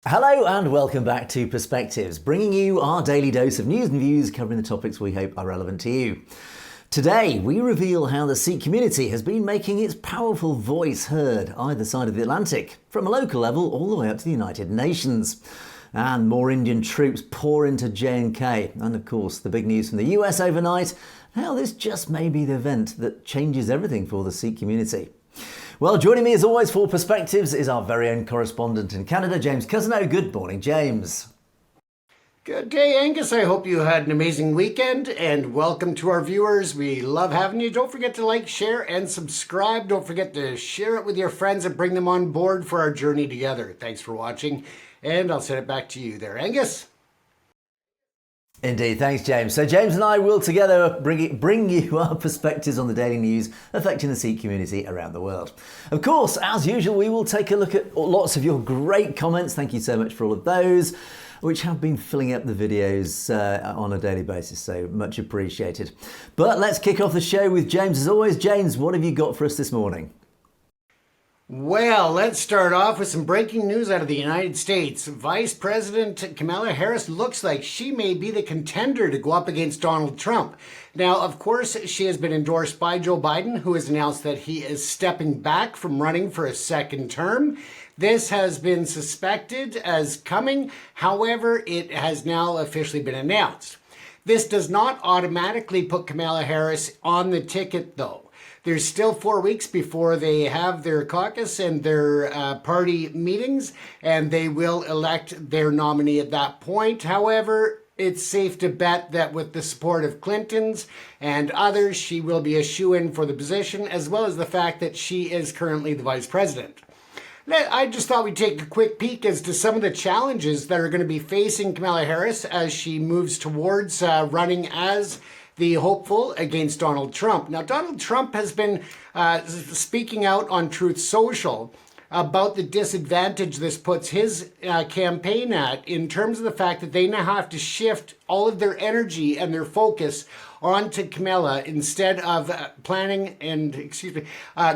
Hello and welcome back to Perspectives, bringing you our daily dose of news and views covering the topics we hope are relevant to you. Today, we reveal how the Sikh community has been making its powerful voice heard either side of the Atlantic, from a local level all the way up to the United Nations. And more Indian troops pour into J&K. And of course, the big news from the US overnight, how this just may be the event that changes everything for the Sikh community. Well, joining me as always for Perspectives is our very own correspondent in Canada, James Cousineau. Good morning, James. Good day, Angus. I hope you had an amazing weekend, and welcome to our viewers. We love having you. Don't forget to like, share, and subscribe. Don't forget to share it with your friends and bring them on board for our journey together. Thanks for watching, and I'll send it back to you there, Angus. Indeed, thanks James. So James and I will together bring you our perspectives on the daily news affecting the Sikh community around the world. Of course, as usual, we will take a look at lots of your great comments. Thank you so much for all of those, which have been filling up the videos on a daily basis, so much appreciated. But let's kick off the show with James as always. James, what have you got for us this morning? Well, let's start off with some breaking news out of the United States. Vice President Kamala Harris looks like she may be the contender to go up against Donald Trump. Now, of course, she has been endorsed by Joe Biden, who has announced that he is stepping back from running for a second term. This has been suspected as coming. However, it has now officially been announced. This does not automatically put Kamala Harris on the ticket, though. There's still 4 weeks before they have their caucus and their party meetings, and they will elect their nominee at that point. However, it's safe to bet that with the support of Clinton's and others, she will be a shoo-in for the position, as well as the fact that she is currently the vice president. I just thought we'd take a quick peek as to some of the challenges that are going to be facing Kamala Harris as she moves towards running as the hopeful against Donald Trump. Now, Donald Trump has been speaking out on Truth Social about the disadvantage this puts his campaign at in terms of the fact that they now have to shift all of their energy and their focus onto Kamala instead of planning and,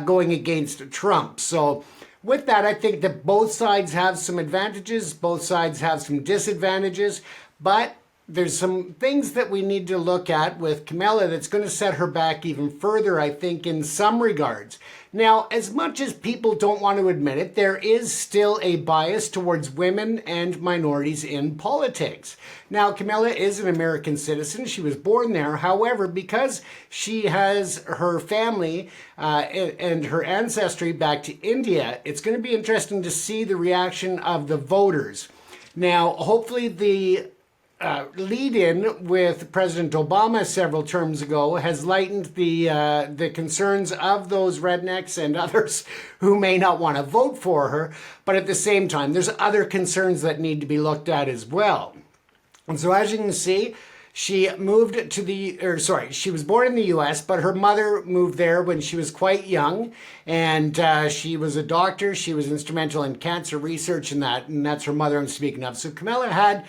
going against Trump. So with that, I think that both sides have some advantages, both sides have some disadvantages, but there's some things that we need to look at with Kamala that's going to set her back even further, I think, in some regards. Now, as much as people don't want to admit it, there is still a bias towards women and minorities in politics. Now, Kamala is an American citizen. She was born there. However, because she has her family and her ancestry back to India, it's going to be interesting to see the reaction of the voters. Now, hopefully the lead-in with President Obama several terms ago has lightened the concerns of those rednecks and others who may not want to vote for her. But at the same time, there's other concerns that need to be looked at as well. And so as you can see, she moved to she was born in the U.S., but her mother moved there when she was quite young, and she was a doctor. She was instrumental in cancer research and that's her mother I'm speaking of. So Kamala had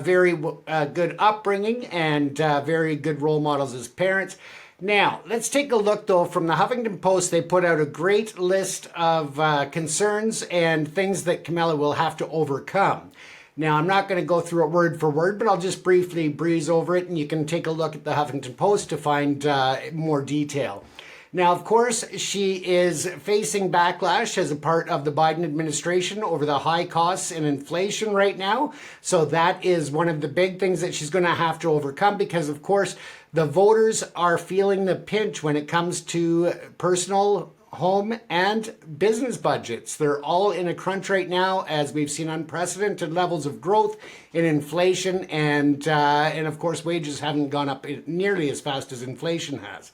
very good upbringing and very good role models as parents. Now, let's take a look, though, from the Huffington Post. They put out a great list of concerns and things that Kamala will have to overcome. Now, I'm not going to go through it word for word, but I'll just briefly breeze over it, and you can take a look at the Huffington Post to find more detail. Now, of course, she is facing backlash as a part of the Biden administration over the high costs and inflation right now. So that is one of the big things that she's going to have to overcome because, of course, the voters are feeling the pinch when it comes to personal, home, and business budgets. They're all in a crunch right now as we've seen unprecedented levels of growth in inflation and of course, wages haven't gone up nearly as fast as inflation has.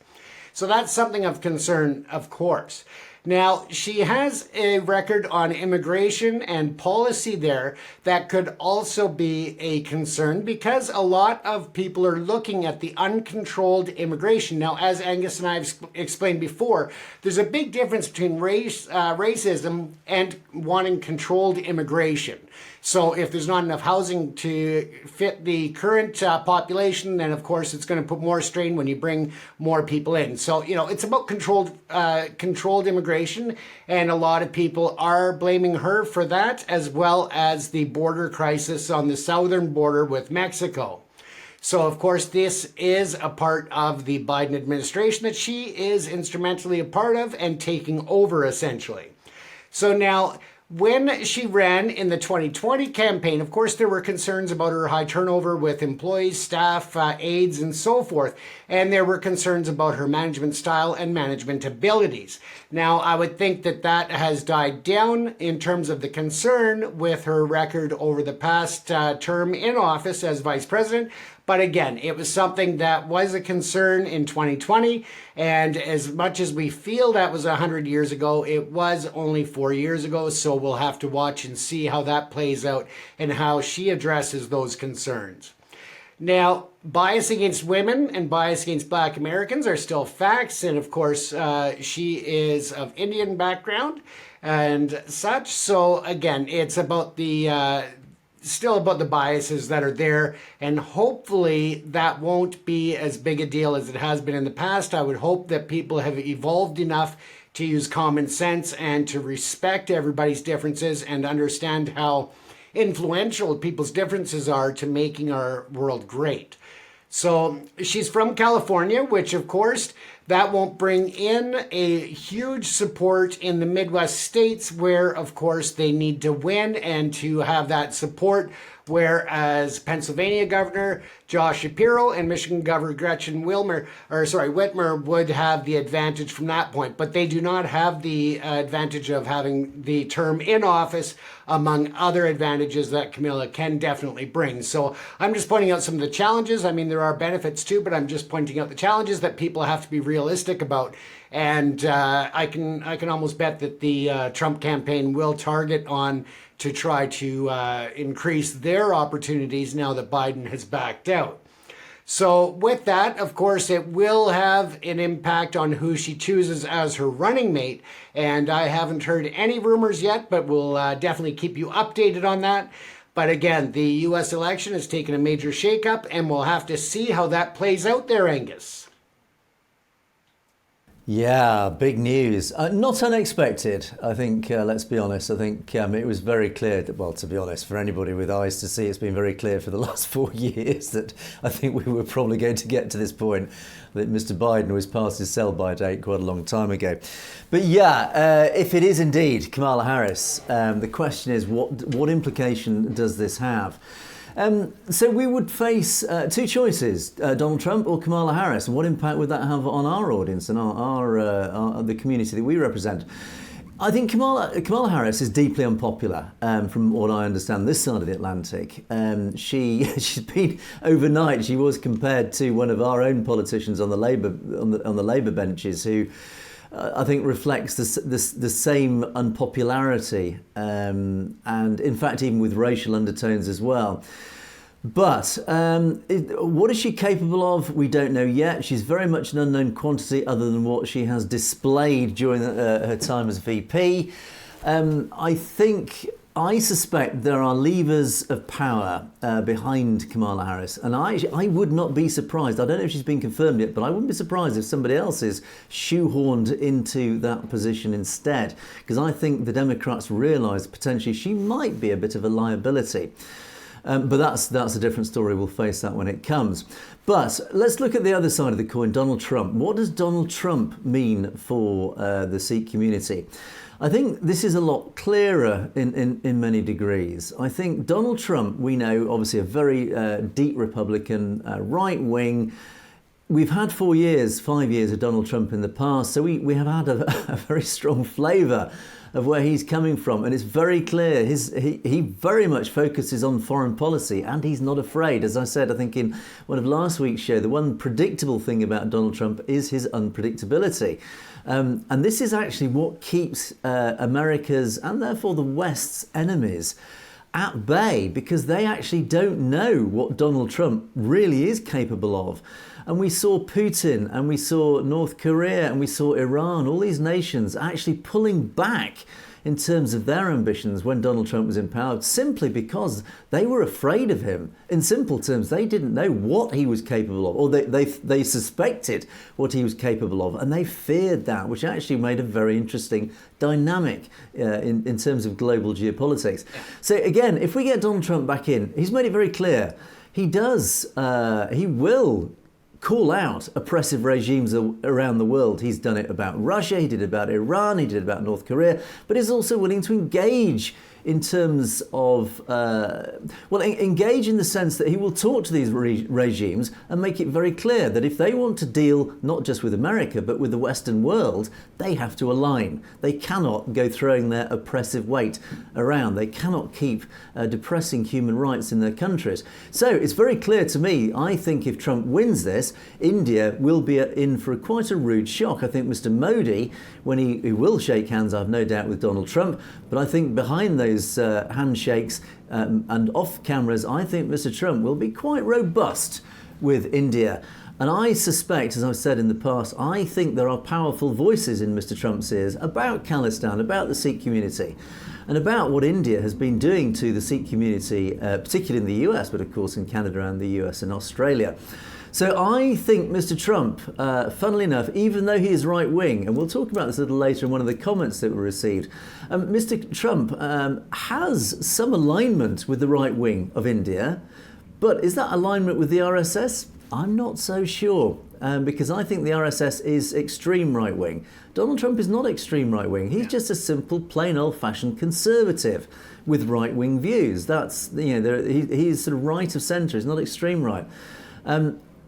So that's something of concern, of course. Now, she has a record on immigration and policy there that could also be a concern because a lot of people are looking at the uncontrolled immigration. Now, as Angus and I have explained before, there's a big difference between racism and wanting controlled immigration. So if there's not enough housing to fit the current population, then of course it's going to put more strain when you bring more people in. So, you know, it's about controlled immigration administration, and a lot of people are blaming her for that, as well as the border crisis on the southern border with Mexico. So, of course, this is a part of the Biden administration that she is instrumentally a part of and taking over, essentially. So now, when she ran in the 2020 campaign, of course, there were concerns about her high turnover with employees, staff, aides, and so forth. And there were concerns about her management style and management abilities. Now, I would think that that has died down in terms of the concern with her record over the past term in office as vice president. But again, it was something that was a concern in 2020. And as much as we feel that was 100 years ago, it was only 4 years ago. So we'll have to watch and see how that plays out and how she addresses those concerns. Now, bias against women and bias against Black Americans are still facts. And of course, she is of Indian background and such. So again, it's about the still about the biases that are there, and hopefully that won't be as big a deal as it has been in the past. I would hope that people have evolved enough to use common sense and to respect everybody's differences and understand how influential people's differences are to making our world great. So she's from California, which of course that won't bring in a huge support in the Midwest states where of course they need to win and to have that support. Whereas Pennsylvania Governor Josh Shapiro and Michigan Governor Gretchen Whitmer would have the advantage from that point. But they do not have the advantage of having the term in office among other advantages that Kamala can definitely bring. So I'm just pointing out some of the challenges. I mean, there are benefits too, but I'm just pointing out the challenges that people have to be realistic about. And I can almost bet that the Trump campaign will target on to try to increase their opportunities now that Biden has backed out. So with that, of course, it will have an impact on who she chooses as her running mate. And I haven't heard any rumors yet, but we'll definitely keep you updated on that. But again, the U.S. election has taken a major shakeup, and we'll have to see how that plays out there, Angus. Yeah, big news. Not unexpected, I think, let's be honest. I think it was very clear that, well, to be honest, for anybody with eyes to see, it's been very clear for the last 4 years that I think we were probably going to get to this point that Mr. Biden was past his sell-by date quite a long time ago. But yeah, if it is indeed Kamala Harris, the question is what implication does this have? So we would face two choices, Donald Trump or Kamala Harris. And what impact would that have on our audience and the community that we represent? I think Kamala Harris is deeply unpopular, from what I understand, this side of the Atlantic. She's been overnight. She was compared to one of our own politicians on the Labour benches, who I think reflects the same unpopularity, and in fact even with racial undertones as well. But what is she capable of? We don't know yet. She's very much an unknown quantity other than what she has displayed during her time as VP. I suspect there are levers of power behind Kamala Harris. And I would not be surprised. I don't know if she's been confirmed yet, but I wouldn't be surprised if somebody else is shoehorned into that position instead. Because I think the Democrats realise potentially she might be a bit of a liability. But that's a different story. We'll face that when it comes. But let's look at the other side of the coin, Donald Trump. What does Donald Trump mean for the Sikh community? I think this is a lot clearer in many degrees. I think Donald Trump, we know, obviously a very deep Republican, right wing. We've had 5 years of Donald Trump in the past, so we have had a very strong flavour of where he's coming from, and it's very clear he very much focuses on foreign policy, and he's not afraid. As I said, I think in one of last week's show, the one predictable thing about Donald Trump is his unpredictability. And this is actually what keeps America's and therefore the West's enemies at bay, because they actually don't know what Donald Trump really is capable of. And we saw Putin, and we saw North Korea, and we saw Iran, all these nations actually pulling back in terms of their ambitions when Donald Trump was in power, simply because they were afraid of him. In simple terms, they didn't know what he was capable of, or they suspected what he was capable of, and they feared that, which actually made a very interesting dynamic in terms of global geopolitics. So again, if we get Donald Trump back in, he's made it very clear he will call out oppressive regimes around the world. He's done it about Russia, he did it about Iran, he did it about North Korea, but he's also willing to engage in terms of, engage in the sense that he will talk to these regimes and make it very clear that if they want to deal not just with America, but with the Western world, they have to align. They cannot go throwing their oppressive weight around. They cannot keep depressing human rights in their countries. So it's very clear to me, I think if Trump wins this, India will be in for quite a rude shock. I think Mr. Modi, when he will shake hands, I've no doubt, with Donald Trump, but I think behind those handshakes and off cameras, I think Mr. Trump will be quite robust with India. And I suspect, as I've said in the past, I think there are powerful voices in Mr. Trump's ears about Khalistan, about the Sikh community, and about what India has been doing to the Sikh community, particularly in the US, but of course in Canada and the US and Australia. So I think Mr. Trump, funnily enough, even though he is right-wing, and we'll talk about this a little later in one of the comments that were received, Mr. Trump has some alignment with the right wing of India, but is that alignment with the RSS? I'm not so sure, because I think the RSS is extreme right-wing. Donald Trump is not extreme right-wing. He's just a simple, plain old-fashioned conservative with right-wing views. That's, he's sort of right of centre. He's not extreme right.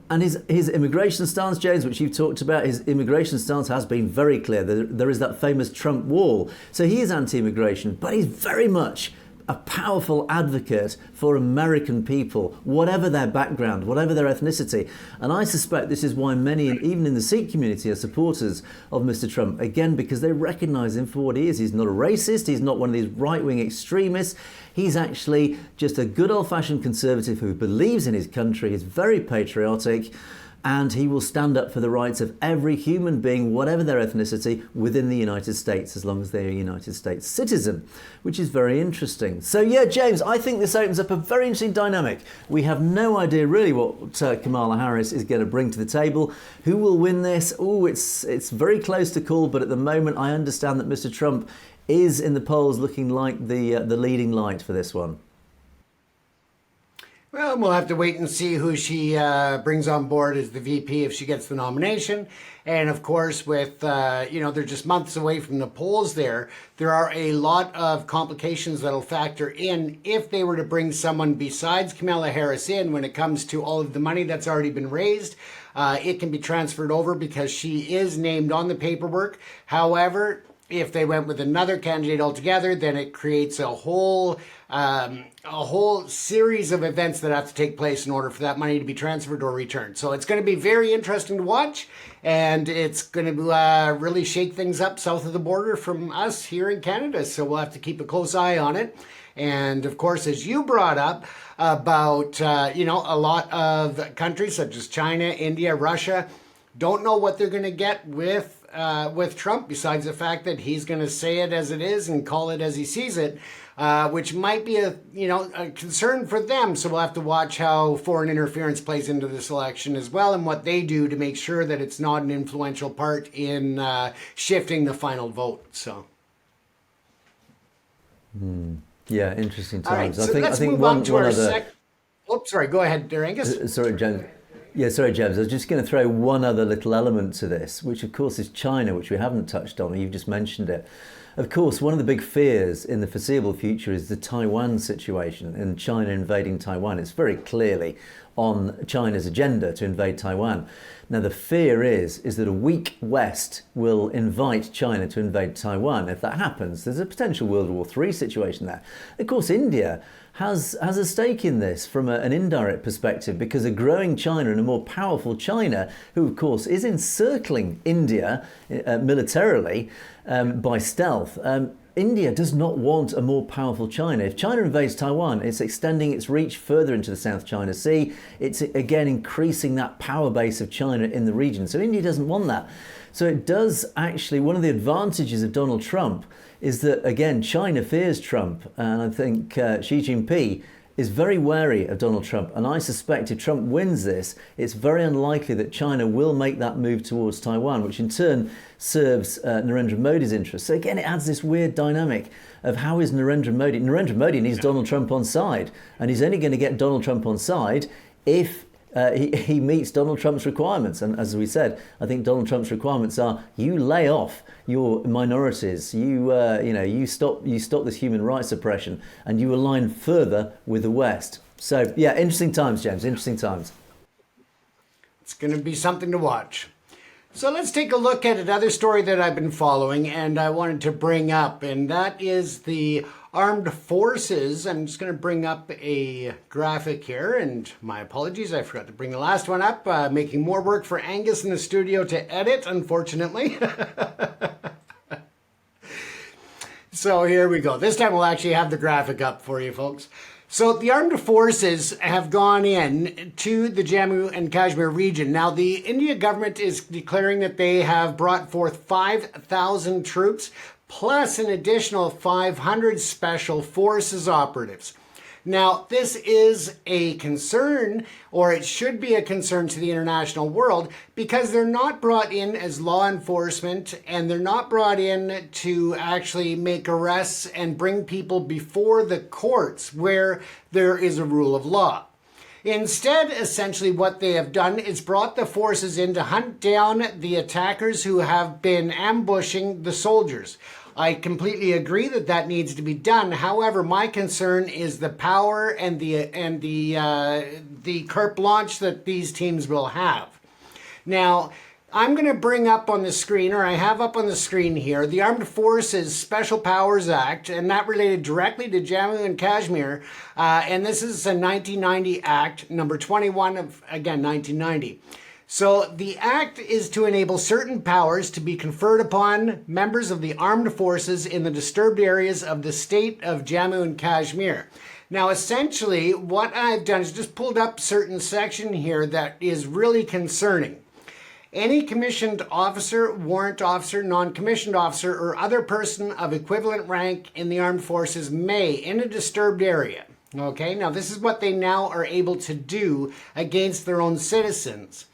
And his immigration stance, James, which you've talked about, his immigration stance has been very clear. There is that famous Trump wall. So he is anti-immigration, but he's very much a powerful advocate for American people, whatever their background, whatever their ethnicity. And I suspect this is why many, even in the Sikh community, are supporters of Mr. Trump, again, because they recognise him for what he is. He's not a racist, he's not one of these right-wing extremists. He's actually just a good old-fashioned conservative who believes in his country, is very patriotic, and he will stand up for the rights of every human being, whatever their ethnicity, within the United States, as long as they're a United States citizen, which is very interesting. So yeah, James, I think this opens up a very interesting dynamic. We have no idea really what Kamala Harris is going to bring to the table. Who will win this? Oh, it's very close to call, but at the moment I understand that Mr. Trump is in the polls looking like the leading light for this one. Well, we'll have to wait and see who she brings on board as the VP if she gets the nomination. And of course, with, they're just months away from the polls there are a lot of complications that'll factor in if they were to bring someone besides Kamala Harris in when it comes to all of the money that's already been raised. It can be transferred over because she is named on the paperwork. However, if they went with another candidate altogether, then it creates a whole series of events that have to take place in order for that money to be transferred or returned. So it's going to be very interesting to watch, and it's going to really shake things up south of the border from us here in Canada. So we'll have to keep a close eye on it. And of course, as you brought up about, a lot of countries such as China, India, Russia, don't know what they're going to get with Trump, besides the fact that he's going to say it as it is and call it as he sees it, which might be a concern for them. So we'll have to watch how foreign interference plays into this election as well, and what they do to make sure that it's not an influential part in shifting the final vote. So. Yeah, interesting times. All right, so let's move on to our second. Oops, sorry. Go ahead, Angus. Sorry, James. Yeah, sorry, James. I was just going to throw one other little element to this, which of course is China, which we haven't touched on. You've just mentioned it. Of course, one of the big fears in the foreseeable future is the Taiwan situation and China invading Taiwan. It's very clearly on China's agenda to invade Taiwan. Now, the fear is that a weak West will invite China to invade Taiwan. If that happens, there's a potential World War III situation there. Of course, India has a stake in this from an indirect perspective, because a growing China and a more powerful China, who of course is encircling India militarily by stealth, India does not want a more powerful China. If China invades Taiwan, it's extending its reach further into the South China Sea. It's again increasing that power base of China in the region. So India doesn't want that. So it does actually, one of the advantages of Donald Trump is that, again, China fears Trump. And I think Xi Jinping is very wary of Donald Trump. And I suspect if Trump wins this, it's very unlikely that China will make that move towards Taiwan, which in turn serves Narendra Modi's interests. So again, it adds this weird dynamic of how is Narendra Modi? Narendra Modi needs Donald Trump on side. And he's only going to get Donald Trump on side if he meets Donald Trump's requirements. And as we said, I think Donald Trump's requirements are you lay off your minorities, you stop this human rights oppression, and you align further with the West. So yeah, interesting times, James, interesting times. It's going to be something to watch. So let's take a look at another story that I've been following and I wanted to bring up, and that is the armed forces. I'm just going to bring up a graphic here, and my apologies, I forgot to bring the last one up, making more work for Angus in the studio to edit, unfortunately. So here we go. This time we'll actually have the graphic up for you folks. So the armed forces have gone in to the Jammu and Kashmir region. Now the India government is declaring that they have brought forth 5,000 troops plus an additional 500 special forces operatives. Now, this is a concern, or it should be a concern to the international world, because they're not brought in as law enforcement and they're not brought in to actually make arrests and bring people before the courts where there is a rule of law. Instead, essentially what they have done is brought the forces in to hunt down the attackers who have been ambushing the soldiers. I completely agree that that needs to be done. However, my concern is the power and the carte blanche that these teams will have. Now, I'm going to bring up on the screen, or I have up on the screen here, the Armed Forces Special Powers Act, and that related directly to Jammu and Kashmir. And this is a 1990 Act, number 21 of, again, 1990. So the act is to enable certain powers to be conferred upon members of the armed forces in the disturbed areas of the state of Jammu and Kashmir. Now, essentially, what I've done is just pulled up certain section here that is really concerning. Any commissioned officer, warrant officer, non-commissioned officer, or other person of equivalent rank in the armed forces may, in a disturbed area. Okay, now this is what they now are able to do against their own citizens.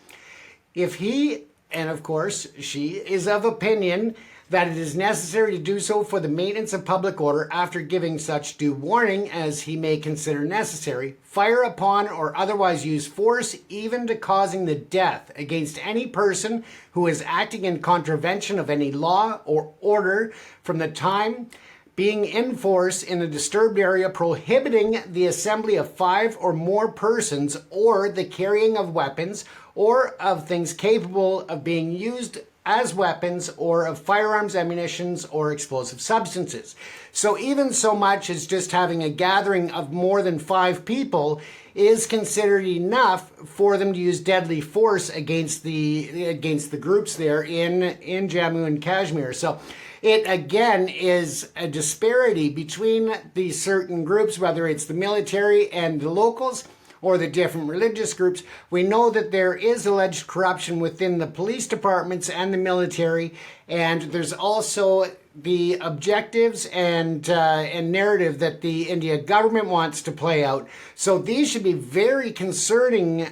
If he, and of course she, is of opinion that it is necessary to do so for the maintenance of public order after giving such due warning as he may consider necessary, fire upon or otherwise use force even to causing the death against any person who is acting in contravention of any law or order from the time being in force in a disturbed area prohibiting the assembly of 5 or more persons or the carrying of weapons or of things capable of being used as weapons or of firearms, ammunitions, or explosive substances. So even so much as just having a gathering of more than 5 people is considered enough for them to use deadly force against the groups there in Jammu and Kashmir. So it again is a disparity between these certain groups, whether it's the military and the locals or the different religious groups. We know that there is alleged corruption within the police departments and the military, and there's also the objectives and narrative that the India government wants to play out. So these should be very concerning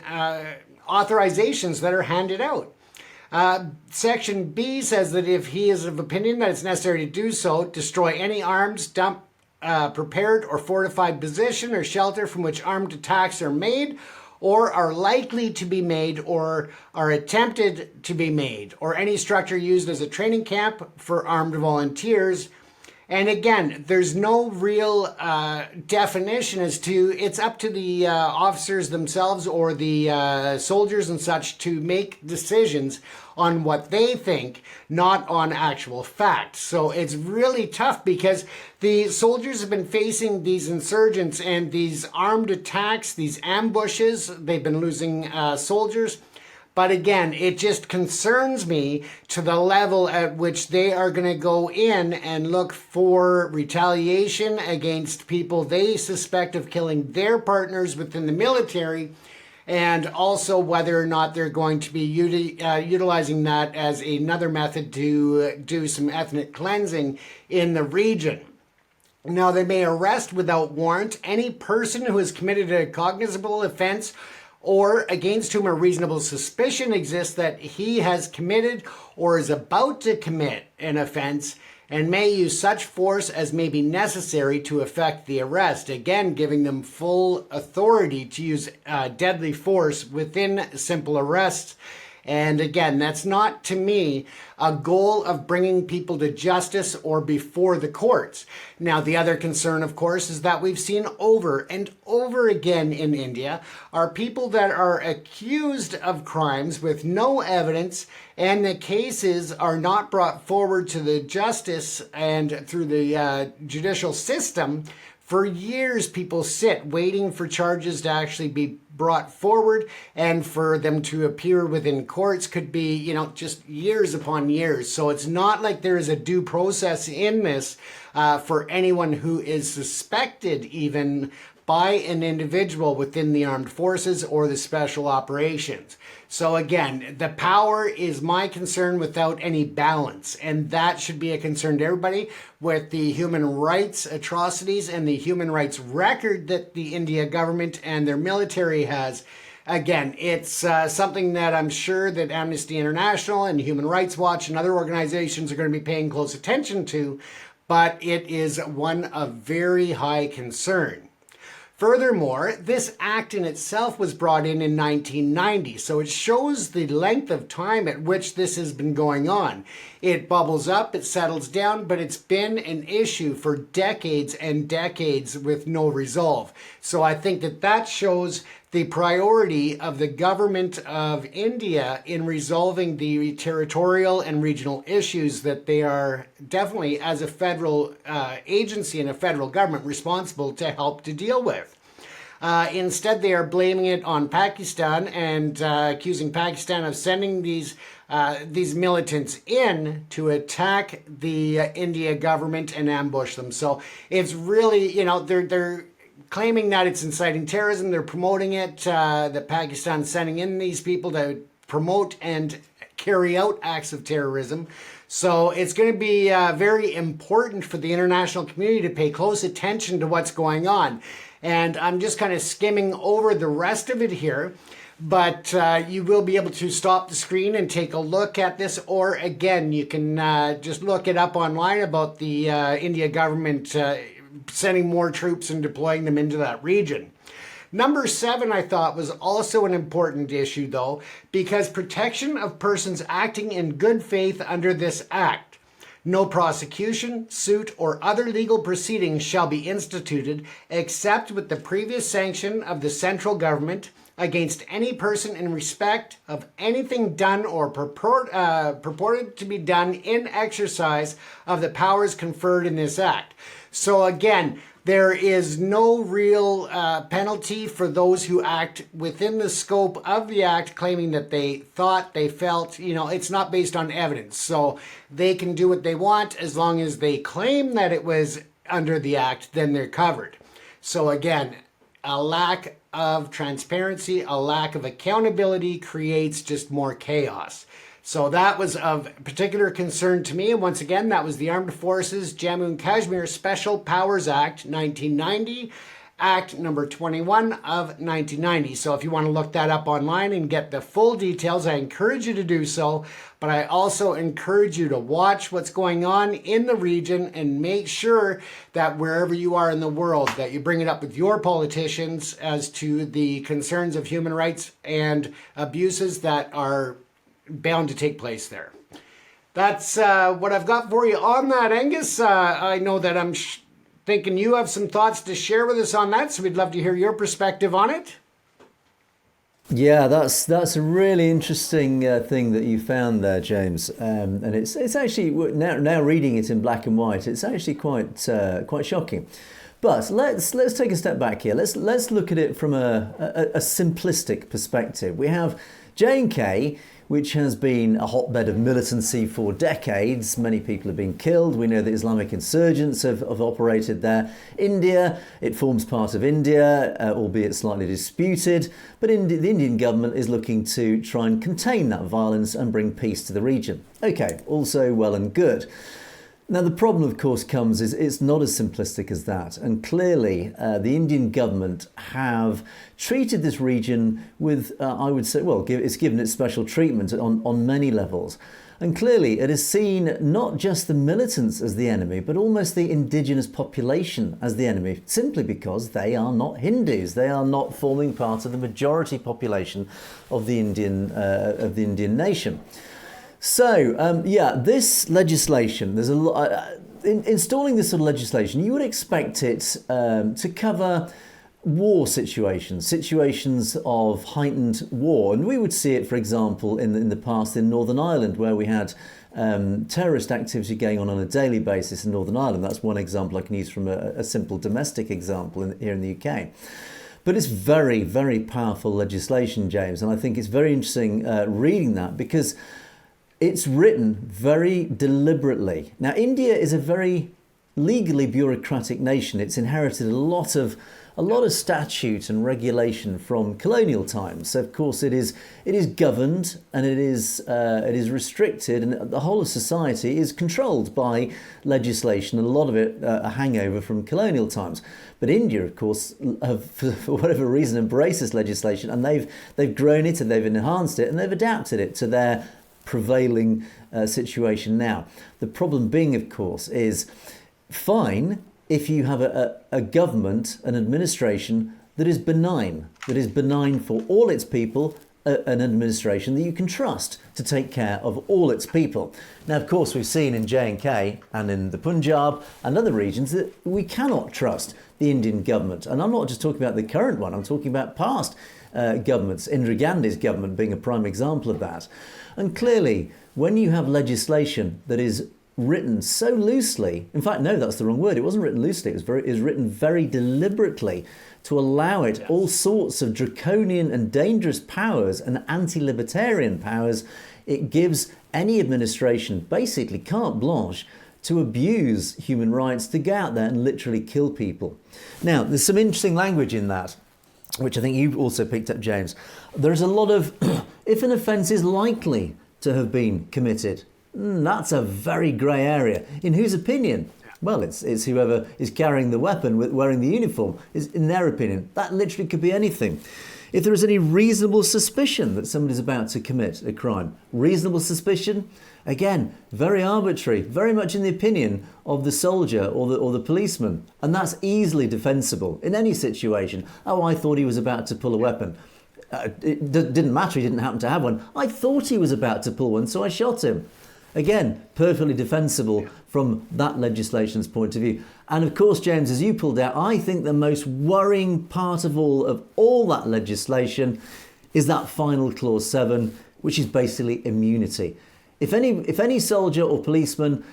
authorizations that are handed out. Section B says that if he is of opinion that it's necessary to do so, destroy any arms, dump prepared or fortified position or shelter from which armed attacks are made or are likely to be made or are attempted to be made, or any structure used as a training camp for armed volunteers. And again, there's no real definition as to, it's up to the officers themselves or the soldiers and such to make decisions on what they think, not on actual fact. So it's really tough because the soldiers have been facing these insurgents and these armed attacks, these ambushes. They've been losing soldiers. But again, it just concerns me to the level at which they are going to go in and look for retaliation against people they suspect of killing their partners within the military, and also whether or not they're going to be utilizing that as another method to do some ethnic cleansing in the region. Now, they may arrest without warrant any person who has committed a cognizable offense or against whom a reasonable suspicion exists that he has committed or is about to commit an offense, and may use such force as may be necessary to effect the arrest. Again, giving them full authority to use deadly force within simple arrests. And again, that's not, to me, a goal of bringing people to justice or before the courts. Now, the other concern, of course, is that we've seen over and over again in India are people that are accused of crimes with no evidence, and the cases are not brought forward to the justice and through the judicial system. For years, people sit waiting for charges to actually be brought forward, and for them to appear within courts could be, just years upon years. So it's not like there is a due process in this for anyone who is suspected even by an individual within the armed forces or the special operations. So again, the power is my concern without any balance, and that should be a concern to everybody. With the human rights atrocities and the human rights record that the India government and their military has, again, it's something that I'm sure that Amnesty International and Human Rights Watch and other organizations are going to be paying close attention to, but it is one of very high concern. Furthermore, this act in itself was brought in 1990, so it shows the length of time at which this has been going on. It bubbles up, it settles down, but it's been an issue for decades and decades with no resolve. So I think that shows the priority of the government of India in resolving the territorial and regional issues that they are definitely, as a federal agency and a federal government, responsible to help to deal with. Instead, they are blaming it on Pakistan and accusing Pakistan of sending these militants in to attack the India government and ambush them. So it's really, they're claiming that it's inciting terrorism. They're promoting it, that Pakistan's sending in these people to promote and carry out acts of terrorism. So it's going to be very important for the international community to pay close attention to what's going on. And I'm just kind of skimming over the rest of it here, but you will be able to stop the screen and take a look at this, or again, you can just look it up online about the India government sending more troops and deploying them into that region. Number 7, I thought, was also an important issue, though, because protection of persons acting in good faith under this act. No prosecution, suit, or other legal proceedings shall be instituted except with the previous sanction of the central government against any person in respect of anything done or purported to be done in exercise of the powers conferred in this act. So again, there is no real penalty for those who act within the scope of the act, claiming that they thought, they felt, it's not based on evidence. So they can do what they want as long as they claim that it was under the act, then they're covered. So again, a lack of transparency, a lack of accountability creates just more chaos. So that was of particular concern to me. And once again, that was the Armed Forces Jammu and Kashmir Special Powers Act 1990, Act number 21 of 1990. So if you want to look that up online and get the full details, I encourage you to do so. But I also encourage you to watch what's going on in the region and make sure that wherever you are in the world, that you bring it up with your politicians as to the concerns of human rights and abuses that are bound to take place there. That's what I've got for you on that, Angus. I know that I'm thinking you have some thoughts to share with us on that, so we'd love to hear your perspective on it. Yeah, that's a really interesting thing that you found there, James. And it's actually, now reading it in black and white, it's actually quite shocking. But let's take a step back here. Let's look at it from a simplistic perspective. We have J&K, which has been a hotbed of militancy for decades. Many people have been killed. We know that Islamic insurgents have operated there. India, it forms part of India, albeit slightly disputed. But the Indian government is looking to try and contain that violence and bring peace to the region. Okay, also well and good. Now, the problem, of course, comes is it's not as simplistic as that. And clearly, the Indian government have treated this region with, I would say, well, it's given it special treatment on many levels. And clearly, it has seen not just the militants as the enemy, but almost the indigenous population as the enemy, simply because they are not Hindus. They are not forming part of the majority population of the Indian nation. So, this legislation, there's a lot. Installing this sort of legislation, you would expect it to cover war situations of heightened war. And we would see it, for example, in the past in Northern Ireland, where we had terrorist activity going on a daily basis in Northern Ireland. That's one example I can use from a simple domestic example here in the UK. But it's very, very powerful legislation, James. And I think it's very interesting reading that, because it's written very deliberately. Now, India is a very legally bureaucratic nation. It's inherited a lot of statute and regulation from colonial times. So, of course, it is governed, and it is restricted, and the whole of society is controlled by legislation, and a lot of it a hangover from colonial times. But India, of course, have, for whatever reason, embraced this legislation, and they've grown it, and they've enhanced it, and they've adapted it to their prevailing situation now. The problem being, of course, is fine if you have a government, an administration that is benign for all its people, an administration that you can trust to take care of all its people. Now, of course, we've seen in J&K and in the Punjab and other regions that we cannot trust the Indian government. And I'm not just talking about the current one, I'm talking about past governments, Indira Gandhi's government being a prime example of that. And clearly, when you have legislation that is written so loosely, in fact, no, that's the wrong word. It wasn't written loosely. It was written very deliberately to allow it all sorts of draconian and dangerous powers and anti-libertarian powers. It gives any administration basically carte blanche to abuse human rights, to go out there and literally kill people. Now, there's some interesting language in that, which I think you've also picked up, James. There's a lot of, if an offence is likely to have been committed, that's a very grey area. In whose opinion? Well, it's whoever is carrying the weapon, wearing the uniform, is in their opinion. That literally could be anything. If there is any reasonable suspicion that somebody's about to commit a crime, reasonable suspicion, again, very arbitrary, very much in the opinion of the soldier or the policeman. And that's easily defensible in any situation. Oh, I thought he was about to pull a weapon. It didn't matter, he didn't happen to have one. I thought he was about to pull one, so I shot him. Again, perfectly defensible from that legislation's point of view. And of course, James, as you pulled out, I think the most worrying part of all that legislation is that final clause 7, which is basically immunity. If any soldier or policeman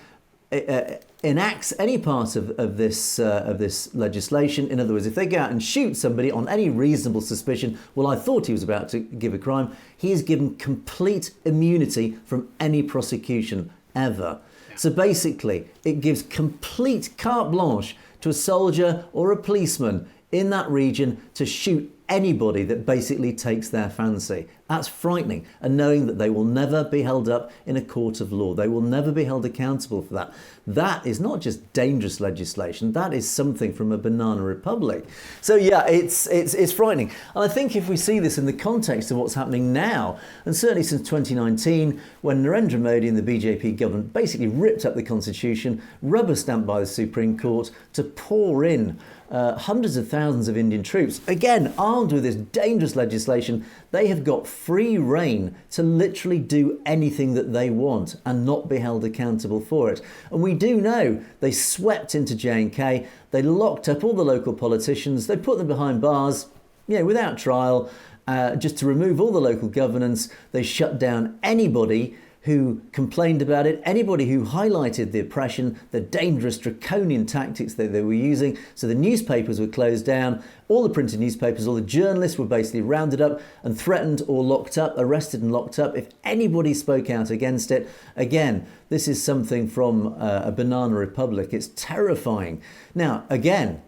enacts any part of this legislation, in other words, if they go out and shoot somebody on any reasonable suspicion, well, I thought he was about to give a crime, he is given complete immunity from any prosecution ever. Yeah. So basically, it gives complete carte blanche to a soldier or a policeman in that region to shoot anybody that basically takes their fancy. That's frightening. And knowing that they will never be held up in a court of law. They will never be held accountable for that. That is not just dangerous legislation. That is something from a banana republic. So yeah, it's frightening. And I think if we see this in the context of what's happening now, and certainly since 2019, when Narendra Modi and the BJP government basically ripped up the constitution, rubber stamped by the Supreme Court to pour in hundreds of thousands of Indian troops, again, armed with this dangerous legislation, they have got free rein to literally do anything that they want and not be held accountable for it. And we do know they swept into J&K, they locked up all the local politicians, they put them behind bars, without trial, just to remove all the local governance. They shut down anybody who complained about it, anybody who highlighted the oppression, the dangerous draconian tactics that they were using. So the newspapers were closed down, all the printed newspapers, all the journalists were basically rounded up and threatened or locked up, arrested and locked up if anybody spoke out against it. Again, this is something from a banana republic. It's terrifying. Now, again,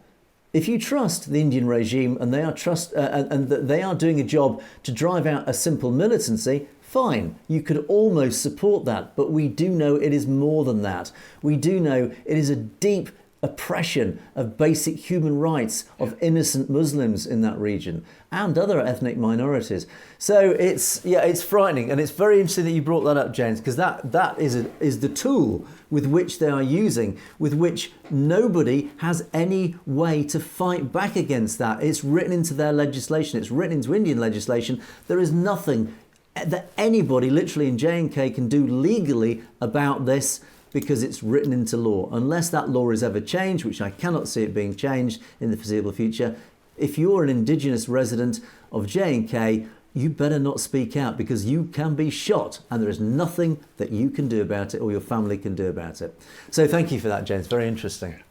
if you trust the Indian regime and they are doing a job to drive out a simple militancy, fine, you could almost support that. But we do know it is more than that. We do know it is a deep oppression of basic human rights of innocent Muslims in that region and other ethnic minorities. So it's frightening, and it's very interesting that you brought that up, James, because that is the tool with which they are using, with which nobody has any way to fight back against that. It's written into their legislation. It's written into Indian legislation. There is nothing that anybody literally in J&K can do legally about this, because it's written into law. Unless that law is ever changed, which I cannot see it being changed in the foreseeable future, if you're an Indigenous resident of J&K, you better not speak out, because you can be shot and there is nothing that you can do about it or your family can do about it. So thank you for that, James. Very interesting.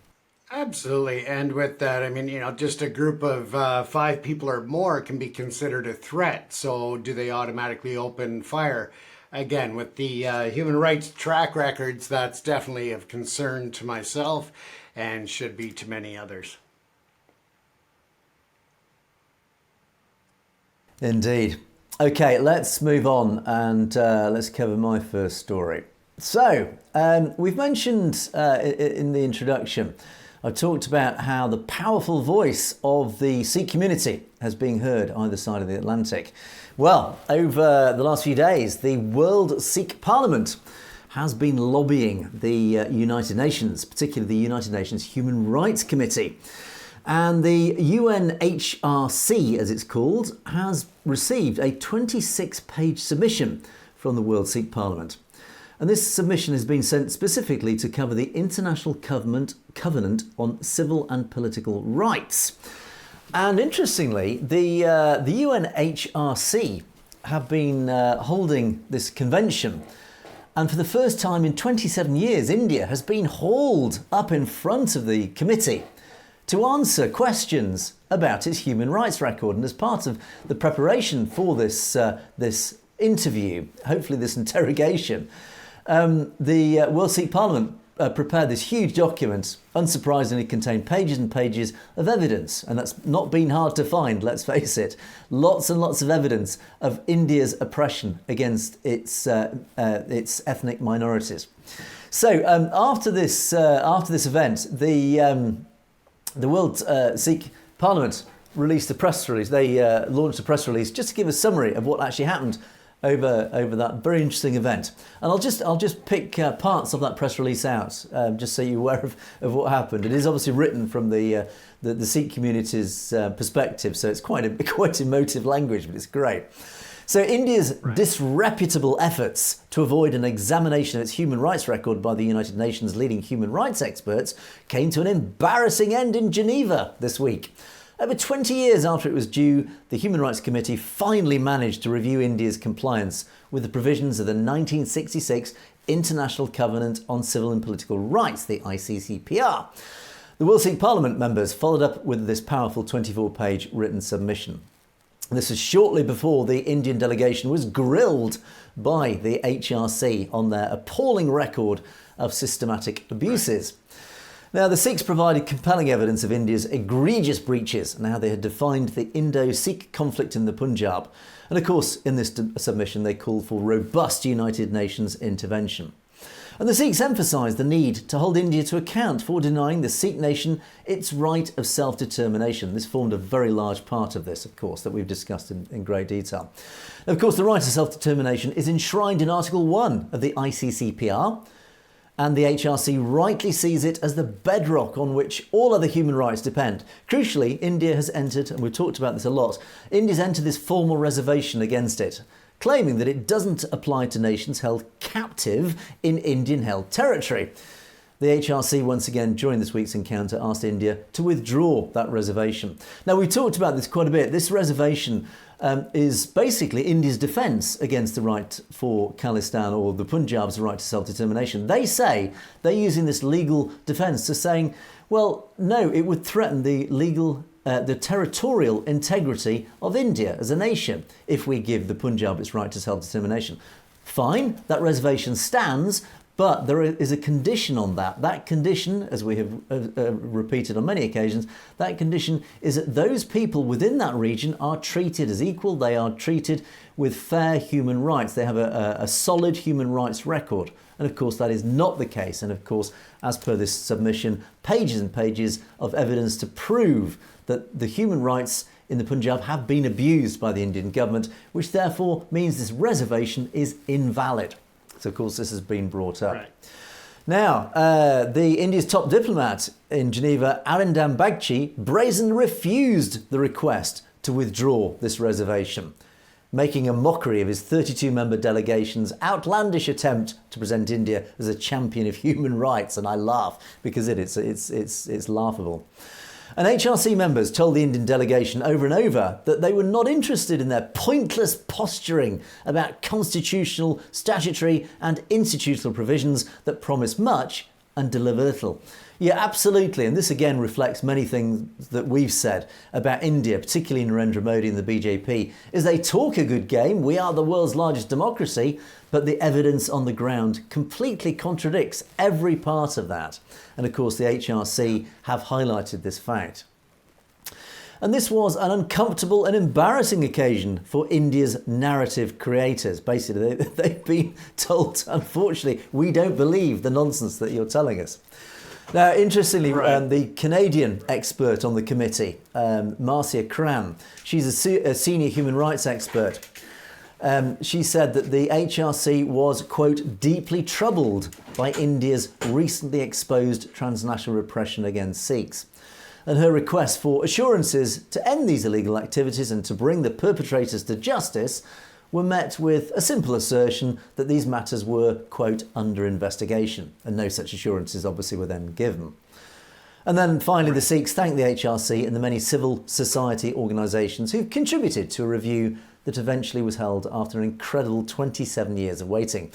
Absolutely. And with that, I mean, just a group of 5 people or more can be considered a threat. So do they automatically open fire? Again, with the human rights track records, that's definitely of concern to myself and should be to many others. Indeed. Okay, let's move on and let's cover my first story. So, we've mentioned in the introduction, I've talked about how the powerful voice of the Sikh community has been heard either side of the Atlantic. Well, over the last few days, the World Sikh Parliament has been lobbying the United Nations, particularly the United Nations Human Rights Committee. And the UNHRC, as it's called, has received a 26-page submission from the World Sikh Parliament. And this submission has been sent specifically to cover the International Covenant on Civil and Political Rights. And interestingly, the UNHRC have been holding this convention. And for the first time in 27 years, India has been hauled up in front of the committee to answer questions about its human rights record. And as part of the preparation for this interview, hopefully this interrogation, the World Sikh Parliament prepared this huge document, unsurprisingly contained pages and pages of evidence, and that's not been hard to find, let's face it. Lots and lots of evidence of India's oppression against its ethnic minorities. So after this event, the World Sikh Parliament released a press release. They launched a press release just to give a summary of what actually happened over that very interesting event. And I'll just pick parts of that press release out, just so you're aware of what happened. It is obviously written from the Sikh community's perspective, so it's quite emotive language, but it's great. So India's disreputable efforts to avoid an examination of its human rights record by the United Nations leading human rights experts came to an embarrassing end in Geneva this week. Over 20 years after it was due, the Human Rights Committee finally managed to review India's compliance with the provisions of the 1966 International Covenant on Civil and Political Rights, the ICCPR. The World Sikh Parliament members followed up with this powerful 24-page written submission. This was shortly before the Indian delegation was grilled by the HRC on their appalling record of systematic abuses. Now, the Sikhs provided compelling evidence of India's egregious breaches and how they had defined the Indo-Sikh conflict in the Punjab. And of course, in this submission, they called for robust United Nations intervention. And the Sikhs emphasised the need to hold India to account for denying the Sikh nation its right of self-determination. This formed a very large part of this, of course, that we've discussed in great detail. Of course, the right of self-determination is enshrined in Article 1 of the ICCPR, and the HRC rightly sees it as the bedrock on which all other human rights depend. Crucially, India has entered, and we've talked about this a lot, India's entered this formal reservation against it, claiming that it doesn't apply to nations held captive in Indian-held territory. The HRC once again during this week's encounter asked India to withdraw that reservation. Now, we talked about this quite a bit. This reservation is basically India's defence against the right for Khalistan or the Punjab's right to self-determination. They say they're using this legal defence to saying, well, no, it would threaten the territorial integrity of India as a nation if we give the Punjab its right to self-determination. Fine, that reservation stands, but there is a condition on that. That condition, as we have repeated on many occasions, that condition is that those people within that region are treated as equal. They are treated with fair human rights. They have a solid human rights record. And of course, that is not the case. And of course, as per this submission, pages and pages of evidence to prove that the human rights in the Punjab have been abused by the Indian government, which therefore means this reservation is invalid. So, of course, this has been brought up. Right. Now, the India's top diplomat in Geneva, Arindam Bagchi, brazenly refused the request to withdraw this reservation, making a mockery of his 32-member delegation's outlandish attempt to present India as a champion of human rights. And I laugh because it's laughable. And HRC members told the Indian delegation over and over that they were not interested in their pointless posturing about constitutional, statutory and institutional provisions that promise much and deliver little. Yeah, absolutely. And this again reflects many things that we've said about India, particularly Narendra Modi and the BJP, is they talk a good game. We are the world's largest democracy, but the evidence on the ground completely contradicts every part of that. And of course, the HRC have highlighted this fact. And this was an uncomfortable and embarrassing occasion for India's narrative creators. Basically, they've been told, unfortunately, we don't believe the nonsense that you're telling us. Now, interestingly, the Canadian expert on the committee, Marcia Cran, she's a senior human rights expert. She said that the HRC was, quote, deeply troubled by India's recently exposed transnational repression against Sikhs. And her request for assurances to end these illegal activities and to bring the perpetrators to justice were met with a simple assertion that these matters were, quote, under investigation. And no such assurances obviously were then given. And then finally, the Sikhs thanked the HRC and the many civil society organisations who've contributed to a review that eventually was held after an incredible 27 years of waiting.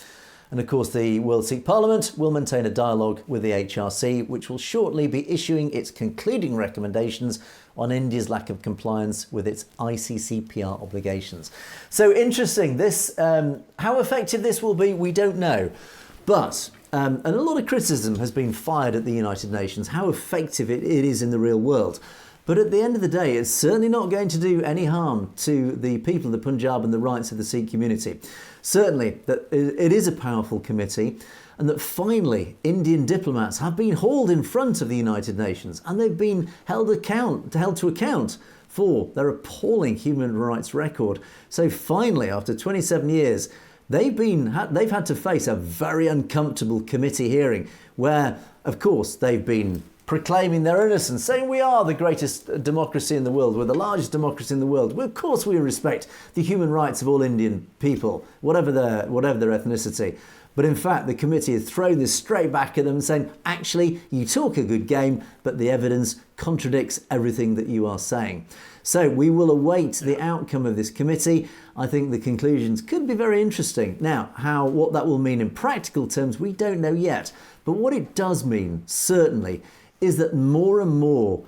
And of course, the World Sikh Parliament will maintain a dialogue with the HRC, which will shortly be issuing its concluding recommendations on India's lack of compliance with its ICCPR obligations. So interesting. This, how effective this will be, we don't know. But, and a lot of criticism has been fired at the United Nations, how effective it is in the real world. But at the end of the day, it's certainly not going to do any harm to the people of the Punjab and the rights of the Sikh community. Certainly, that it is a powerful committee, and that finally Indian diplomats have been hauled in front of the United Nations and they've been held to account for their appalling human rights record. So finally, after 27 years, they've had to face a very uncomfortable committee hearing where, of course, they've been proclaiming their innocence, saying we are the greatest democracy in the world, we're the largest democracy in the world. Well, of course we respect the human rights of all Indian people, whatever their ethnicity. But in fact, the committee has thrown this straight back at them, saying, actually, you talk a good game, but the evidence contradicts everything that you are saying. So we will await the outcome of this committee. I think the conclusions could be very interesting. Now, what that will mean in practical terms, we don't know yet. But what it does mean, certainly, is that more and more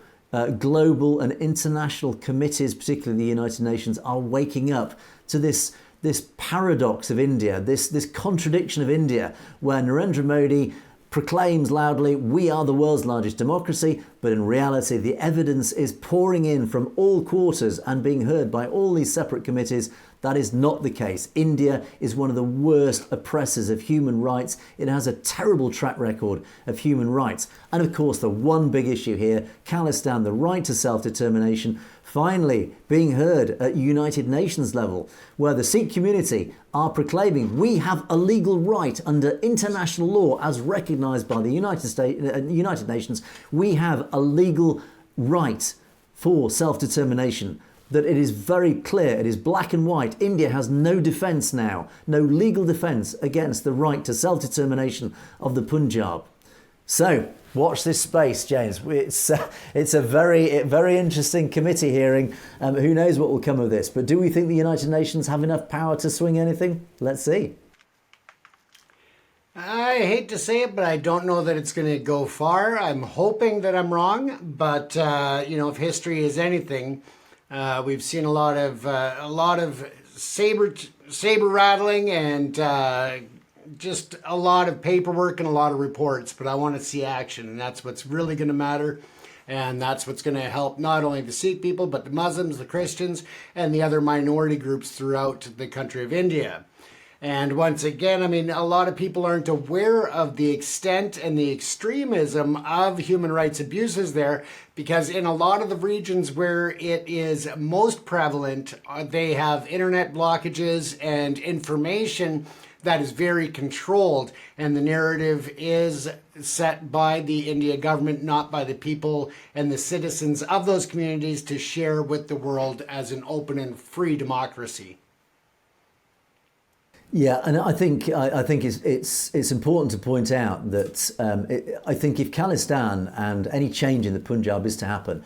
global and international committees, particularly the United Nations, are waking up to this paradox of India, this contradiction of India, where Narendra Modi proclaims loudly, we are the world's largest democracy, but in reality, the evidence is pouring in from all quarters and being heard by all these separate committees. That is not the case. India is one of the worst oppressors of human rights. It has a terrible track record of human rights. And of course, the one big issue here, Khalistan, the right to self-determination, finally being heard at United Nations level, where the Sikh community are proclaiming we have a legal right under international law as recognised by the United Nations. We have a legal right for self-determination. That it is very clear, it is black and white. India has no defence now, no legal defence against the right to self-determination of the Punjab. So watch this space, James. It's a very interesting committee hearing. Who knows what will come of this? But do we think the United Nations have enough power to swing anything? Let's see. I hate to say it, but I don't know that it's going to go far. I'm hoping that I'm wrong, but if history is anything, we've seen a lot of saber rattling and just a lot of paperwork and a lot of reports. But I want to see action, and that's what's really going to matter. And that's what's going to help not only the Sikh people, but the Muslims, the Christians, and the other minority groups throughout the country of India. And once again, I mean, a lot of people aren't aware of the extent and the extremism of human rights abuses there, because in a lot of the regions where it is most prevalent, they have internet blockages and information that is very controlled, and the narrative is set by the India government, not by the people and the citizens of those communities, to share with the world as an open and free democracy. Yeah, and I think it's important to point out that I think if Khalistan and any change in the Punjab is to happen,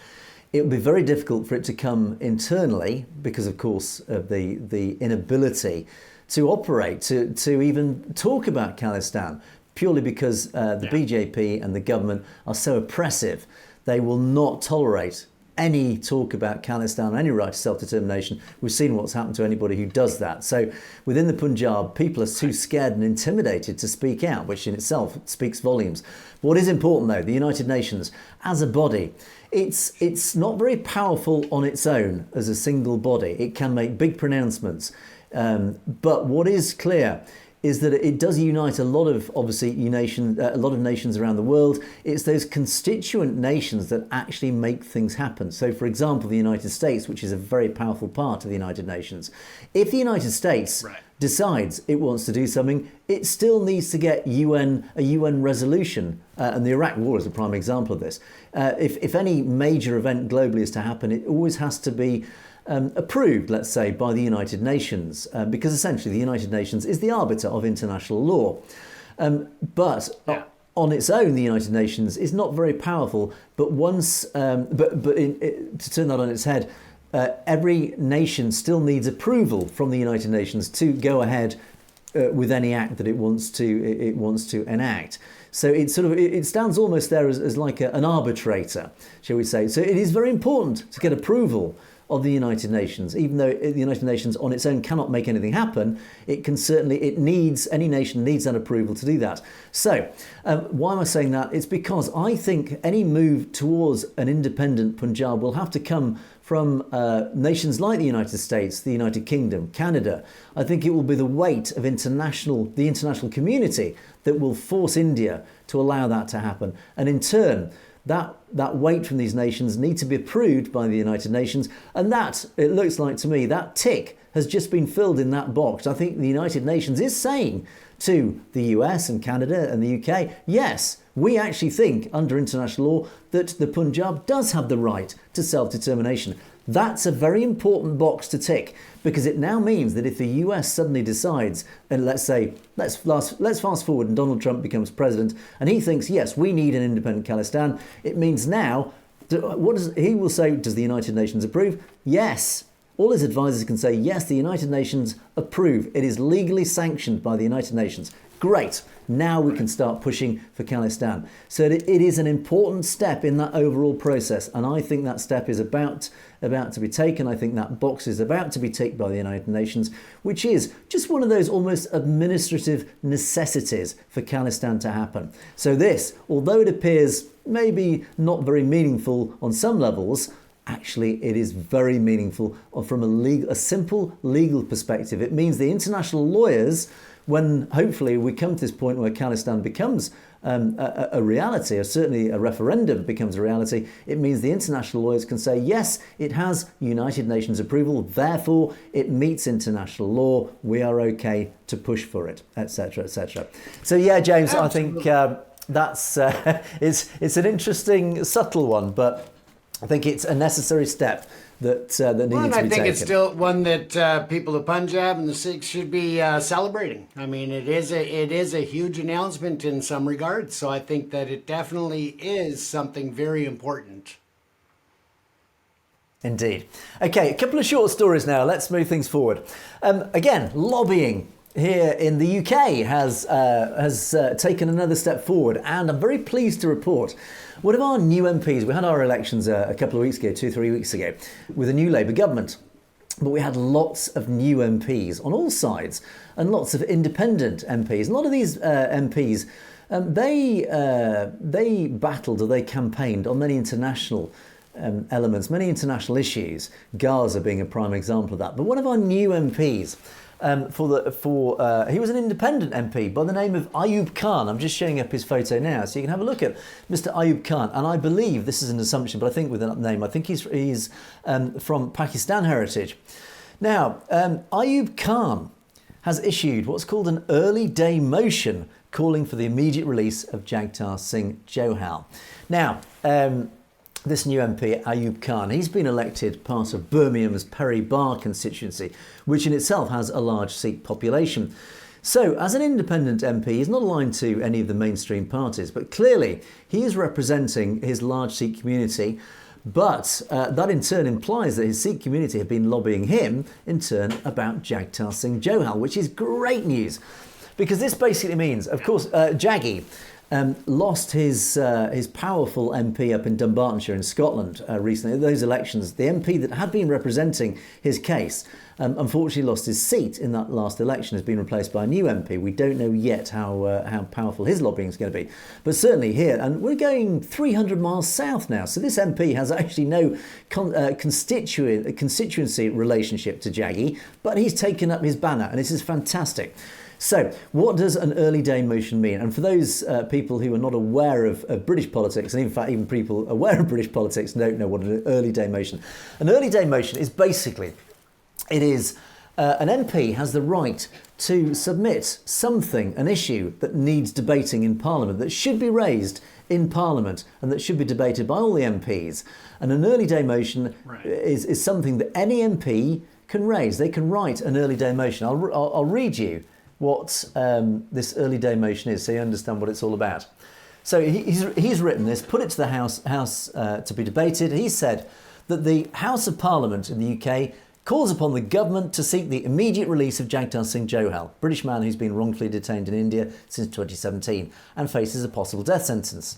it would be very difficult for it to come internally because, of course, of the inability to operate, to even talk about Khalistan, purely because the BJP and the government are so oppressive. They will not tolerate any talk about Khalistan or any right to self-determination. We've seen what's happened to anybody who does that. So within the Punjab, people are too scared and intimidated to speak out, which in itself speaks volumes. What is important, though, the United Nations as a body, it's not very powerful on its own as a single body. It can make big pronouncements. But what is clear is that it does unite a lot of nations around the world. It's those constituent nations that actually make things happen. So, for example, the United States, which is a very powerful part of the United Nations, if the United States decides it wants to do something, it still needs to get a UN resolution. And the Iraq War is a prime example of this. If any major event globally is to happen, it always has to be approved, let's say, by the United Nations, because essentially the United Nations is the arbiter of international law. On its own, the United Nations is not very powerful. But to turn that on its head, every nation still needs approval from the United Nations to go ahead with any act that it wants to enact. So it stands almost there as like an arbitrator, shall we say. So it is very important to get approval of the United Nations. Even though the United Nations on its own cannot make anything happen, any nation needs that approval to do that. So why am I saying that? It's because I think any move towards an independent Punjab will have to come from nations like the United States, the United Kingdom, Canada. I think it will be the weight of the international community that will force India to allow that to happen. And in turn, that weight from these nations need to be approved by the United Nations. And that, it looks like to me, that tick has just been filled in that box. I think the United Nations is saying to the US and Canada and the UK, yes, we actually think under international law that the Punjab does have the right to self-determination. That's a very important box to tick, because it now means that if the US suddenly decides, and let's fast forward and Donald Trump becomes president and he thinks, yes, we need an independent Khalistan, it means now, he will say, does the United Nations approve? Yes. All his advisors can say, yes, the United Nations approve. It is legally sanctioned by the United Nations. Great. Now we can start pushing for Khalistan. So it is an important step in that overall process. And I think that step is about to be taken. I think that box is about to be ticked by the United Nations, which is just one of those almost administrative necessities for Khalistan to happen. So this, although it appears maybe not very meaningful on some levels, actually, it is very meaningful from a simple legal perspective. It means the international lawyers, when hopefully we come to this point where Khalistan becomes a reality, or certainly a referendum becomes a reality, it means the international lawyers can say, yes, it has United Nations approval, therefore it meets international law, we are okay to push for it, etc., etc. So yeah, James, absolutely. I think that's it's an interesting, subtle one, but I think it's a necessary step that needed Well, and to be I think taken. it's still one that people of Punjab and the Sikhs should be celebrating. I mean, it is a huge announcement in some regards. So I think that it definitely is something very important. Indeed. Okay, a couple of short stories now. Let's move things forward. Again, lobbying here in the UK has taken another step forward, and I'm very pleased to report one of our new MPs. We had our elections a couple of weeks ago, 2-3 weeks ago, with a new Labour government. But we had lots of new MPs on all sides and lots of independent MPs. And a lot of these MPs, they battled or they campaigned on many international elements, many international issues, Gaza being a prime example of that. But one of our new MPs, he was an independent MP by the name of Ayub Khan. I'm just showing up his photo now, so you can have a look at Mr. Ayub Khan. And I believe, this is an assumption, but I think with that name, I think he's from Pakistan heritage. Now, Ayub Khan has issued what's called an early day motion calling for the immediate release of Jagtar Singh Johal. Now, this new MP, Ayub Khan, he's been elected part of Birmingham's Perry Barr constituency, which in itself has a large Sikh population. So, as an independent MP, he's not aligned to any of the mainstream parties, but clearly he is representing his large Sikh community. But that in turn implies that his Sikh community have been lobbying him in turn about Jagtar Singh Johal, which is great news. Because this basically means, of course, Jaggi lost his powerful MP up in Dunbartonshire in Scotland recently. Those elections, the MP that had been representing his case unfortunately lost his seat in that last election, has been replaced by a new MP. We don't know yet how powerful his lobbying is going to be. But certainly here, and we're going 300 miles south now, so this MP has actually no constituency relationship to Jaggi, but he's taken up his banner, and this is fantastic. So, what does an early day motion mean? And for those people who are not aware of British politics, and in fact even people aware of British politics don't know what an early day motion. An early day motion is basically, it is an MP has the right to submit something, an issue that needs debating in Parliament, that should be raised in Parliament and that should be debated by all the MPs. And an early day motion is something that any MP can raise. They can write an early day motion. I'll read you what this early day motion is, so you understand what it's all about. So he's written this, put it to the House to be debated. He said that the House of Parliament in the UK calls upon the government to seek the immediate release of Jagtar Singh Johal, British man who's been wrongfully detained in India since 2017 and faces a possible death sentence.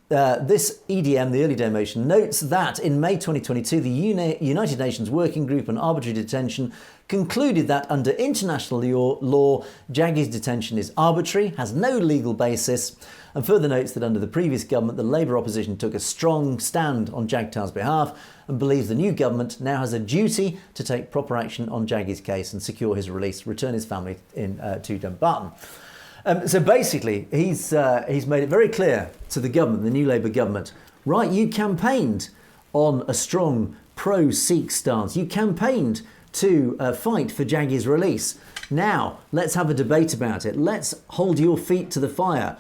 This EDM, the early day motion, notes that in May 2022, the United Nations Working Group on Arbitrary Detention concluded that under international law, Jaggi's detention is arbitrary, has no legal basis, and further notes that under the previous government, the Labour opposition took a strong stand on Jagtar's behalf and believes the new government now has a duty to take proper action on Jaggi's case and secure his release, return his family to Dumbarton. So basically, he's made it very clear to the government, the new Labour government, right, you campaigned on a strong pro-Sikh stance. You campaigned to fight for Jaggi's release. Now, let's have a debate about it. Let's hold your feet to the fire.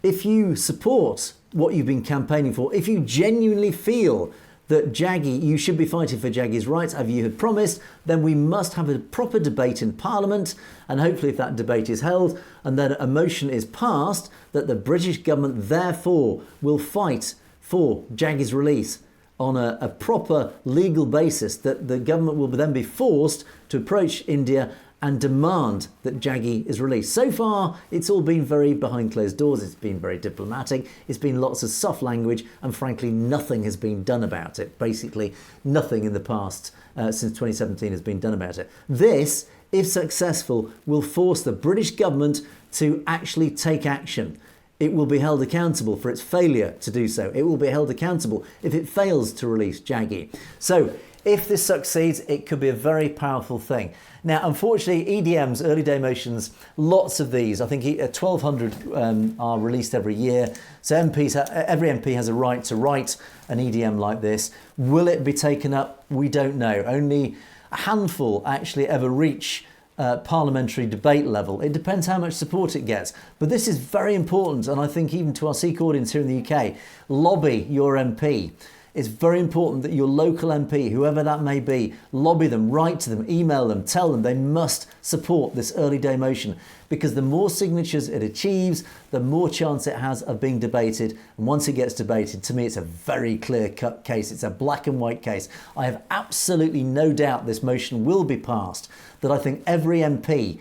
If you support what you've been campaigning for, if you genuinely feel that Jaggi, you should be fighting for Jaggi's rights, as you had promised, then we must have a proper debate in Parliament, and hopefully if that debate is held and then a motion is passed, that the British government therefore will fight for Jaggi's release on a proper legal basis, that the government will then be forced to approach India and demand that Jaggi is released. So far, it's all been very behind closed doors. It's been very diplomatic. It's been lots of soft language, and frankly, nothing has been done about it. Basically, nothing in the past since 2017 has been done about it. This, if successful, will force the British government to actually take action. It will be held accountable for its failure to do so. It will be held accountable if it fails to release Jaggi. So, if this succeeds, it could be a very powerful thing. Now, unfortunately, EDMs, early day motions, lots of these, I think 1,200 are released every year. So every MP has a right to write an EDM like this. Will it be taken up? We don't know. Only a handful actually ever reach parliamentary debate level. It depends how much support it gets. But this is very important, and I think even to our Sikh audience here in the UK, lobby your MP. it's very important that your local MP, whoever that may be, lobby them, write to them, email them, tell them they must support this early day motion, because the more signatures it achieves, the more chance it has of being debated. And once it gets debated, to me, it's a very clear-cut case. It's a black and white case. I have absolutely no doubt this motion will be passed, that I think every MP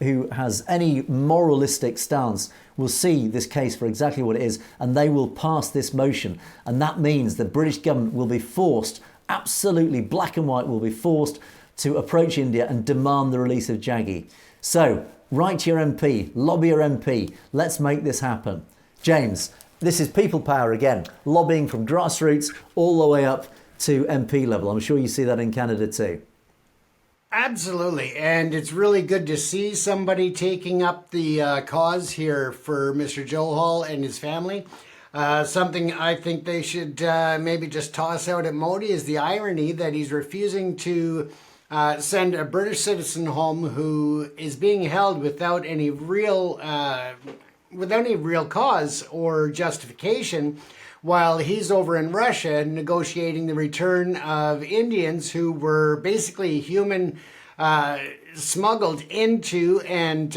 who has any moralistic stance will see this case for exactly what it is, and they will pass this motion. And that means the British government will be forced, absolutely black and white, will be forced to approach India and demand the release of Jaggi. So, write to your MP, lobby your MP, let's make this happen. James, this is people power again, lobbying from grassroots all the way up to MP level. I'm sure you see that in Canada too. Absolutely, and it's really good to see somebody taking up the cause here for Mr. Joe Hall and his family. Something I think they should maybe just toss out at Modi is the irony that he's refusing to send a British citizen home who is being held without any real cause or justification, while he's over in Russia negotiating the return of Indians who were basically smuggled into and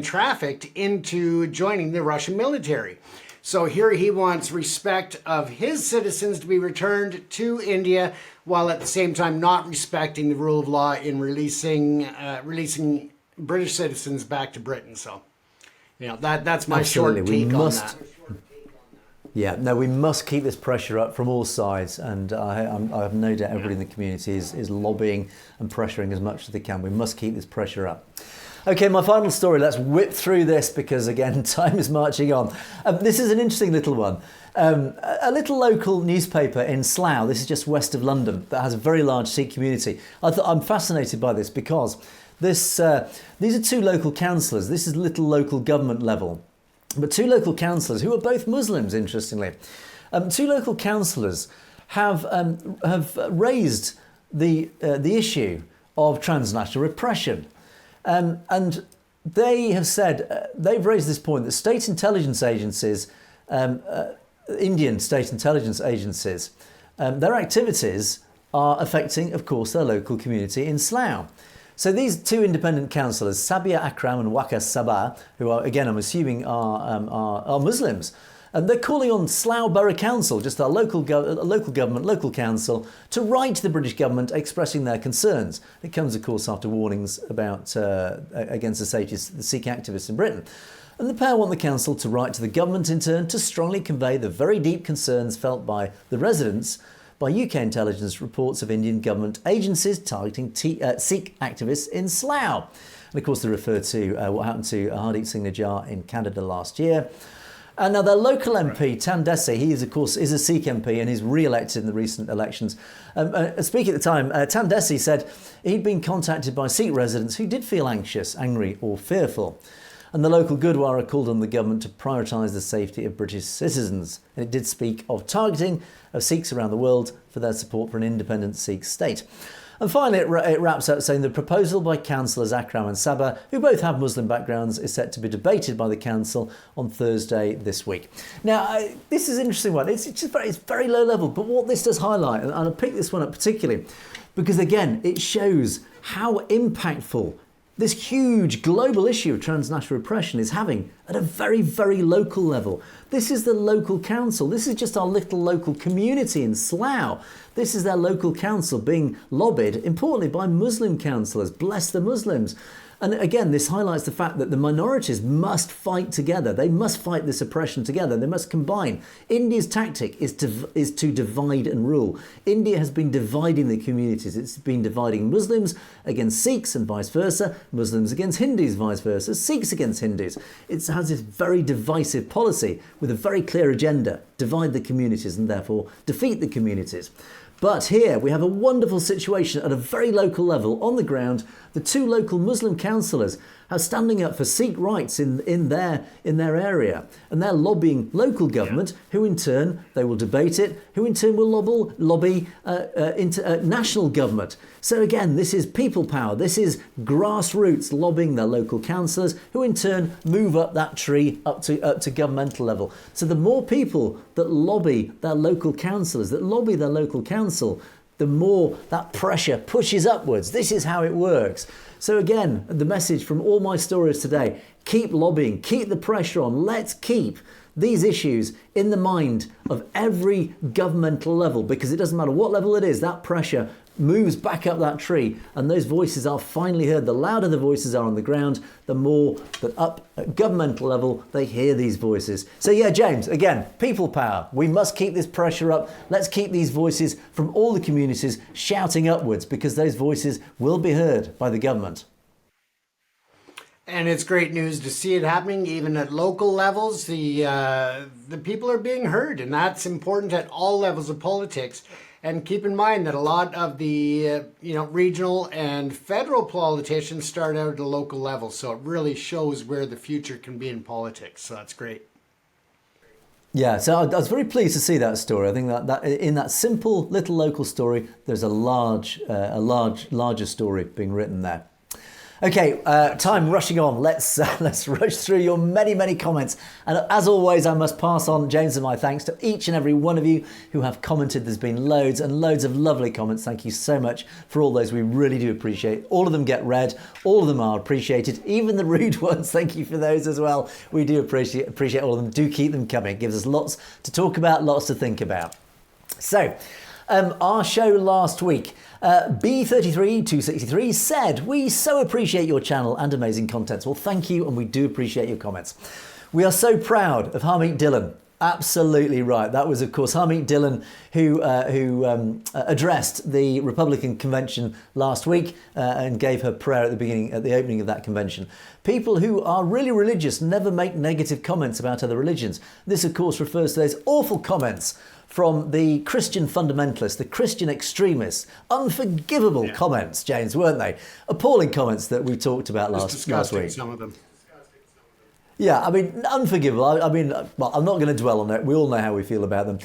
trafficked into joining the Russian military. So here he wants respect of his citizens to be returned to India, while at the same time not respecting the rule of law in releasing British citizens back to Britain. So, that's my short take on that. Yeah, no, we must keep this pressure up from all sides, and I have no doubt everybody in the community is lobbying and pressuring as much as they can. We must keep this pressure up. Okay, my final story, let's whip through this because, again, time is marching on. This is an interesting little one. A little local newspaper in Slough, this is just west of London, that has a very large Sikh community. I'm fascinated by this because these are two local councillors. This is little local government level. But two local councillors, who are both Muslims, interestingly, two local councillors have raised the issue of transnational repression, and they have said they've raised this point that state intelligence agencies, Indian state intelligence agencies, their activities are affecting, of course, their local community in Slough. So these two independent councillors, Sabia Akram and Waqas Sabah, who are, again, I'm assuming are Muslims, and they're calling on Slough Borough Council, just our local government, local council, to write to the British government expressing their concerns. It comes, of course, after warnings about against the Sikh activists in Britain. And the pair want the council to write to the government in turn to strongly convey the very deep concerns felt by the residents by UK intelligence reports of Indian government agencies targeting Sikh activists in Slough. And of course they refer to what happened to Hardeep Singh Nijjar in Canada last year. And now their local MP, Tandesi, he is of course a Sikh MP and he's re-elected in the recent elections. Speaking at the time, Tandesi said he'd been contacted by Sikh residents who did feel anxious, angry or fearful. And the local Gurdwara called on the government to prioritise the safety of British citizens. And it did speak of targeting of Sikhs around the world for their support for an independent Sikh state. And finally, it wraps up saying the proposal by councillors Akram and Sabah, who both have Muslim backgrounds, is set to be debated by the council on Thursday this week. Now, this is an interesting one. It's very low level, but what this does highlight, and I'll pick this one up particularly, because again, it shows how impactful this huge global issue of transnational repression is having at a very, very local level. This is the local council. This is just our little local community in Slough. This is their local council being lobbied, importantly, by Muslim councillors. Bless the Muslims. And again, this highlights the fact that the minorities must fight together. They must fight this oppression together. They must combine. India's tactic is to divide and rule. India has been dividing the communities. It's been dividing Muslims against Sikhs and vice versa, Muslims against Hindus, vice versa, Sikhs against Hindus. It has this very divisive policy with a very clear agenda: divide the communities and therefore defeat the communities. But here we have a wonderful situation at a very local level on the ground. The two local Muslim councillors are standing up for Sikh rights in their area, and they're lobbying local government, who in turn they will debate it, who in turn will lobby national government. So again, this is people power. This is grassroots lobbying their local councillors, who in turn move up that tree up to governmental level. So the more people that lobby their local councillors, that lobby their local council, the more that pressure pushes upwards. This is how it works. So again, the message from all my stories today: keep lobbying, keep the pressure on. Let's keep these issues in the mind of every governmental level, because it doesn't matter what level it is, that pressure moves back up that tree and those voices are finally heard. The louder the voices are on the ground, the more that up at governmental level they hear these voices. So yeah, James, again, people power. We must keep this pressure up. Let's keep these voices from all the communities shouting upwards, because those voices will be heard by the government. And it's great news to see it happening even at local levels. The people are being heard, and that's important at all levels of politics. And keep in mind that a lot of the regional and federal politicians start out at a local level, so it really shows where the future can be in politics. So that's great. Yeah, so I was very pleased to see that story. I think that in that simple little local story, there's a larger story being written there. Okay, time rushing on. Let's rush through your many comments. And as always, I must pass on, James, and my thanks to each and every one of you who have commented. There's been loads and loads of lovely comments. Thank you so much for all those. We really do appreciate. All of them get read. All of them are appreciated. Even the rude ones. Thank you for those as well. We do appreciate all of them. Do keep them coming. It gives us lots to talk about, lots to think about. So, our show last week, B33263 said, "We so appreciate your channel and amazing content." Well, thank you, and we do appreciate your comments. "We are so proud of Harmeet Dillon." Absolutely right. That was, of course, Harmeet Dillon who addressed the Republican convention last week and gave her prayer at the opening of that convention. People who are really religious never make negative comments about other religions. This, of course, refers to those awful comments from the Christian fundamentalists, the Christian extremists. Unforgivable comments, James, weren't they? Appalling comments that we talked about last week. Some of them. Yeah, I mean, unforgivable. Well, I'm not going to dwell on it. We all know how we feel about them.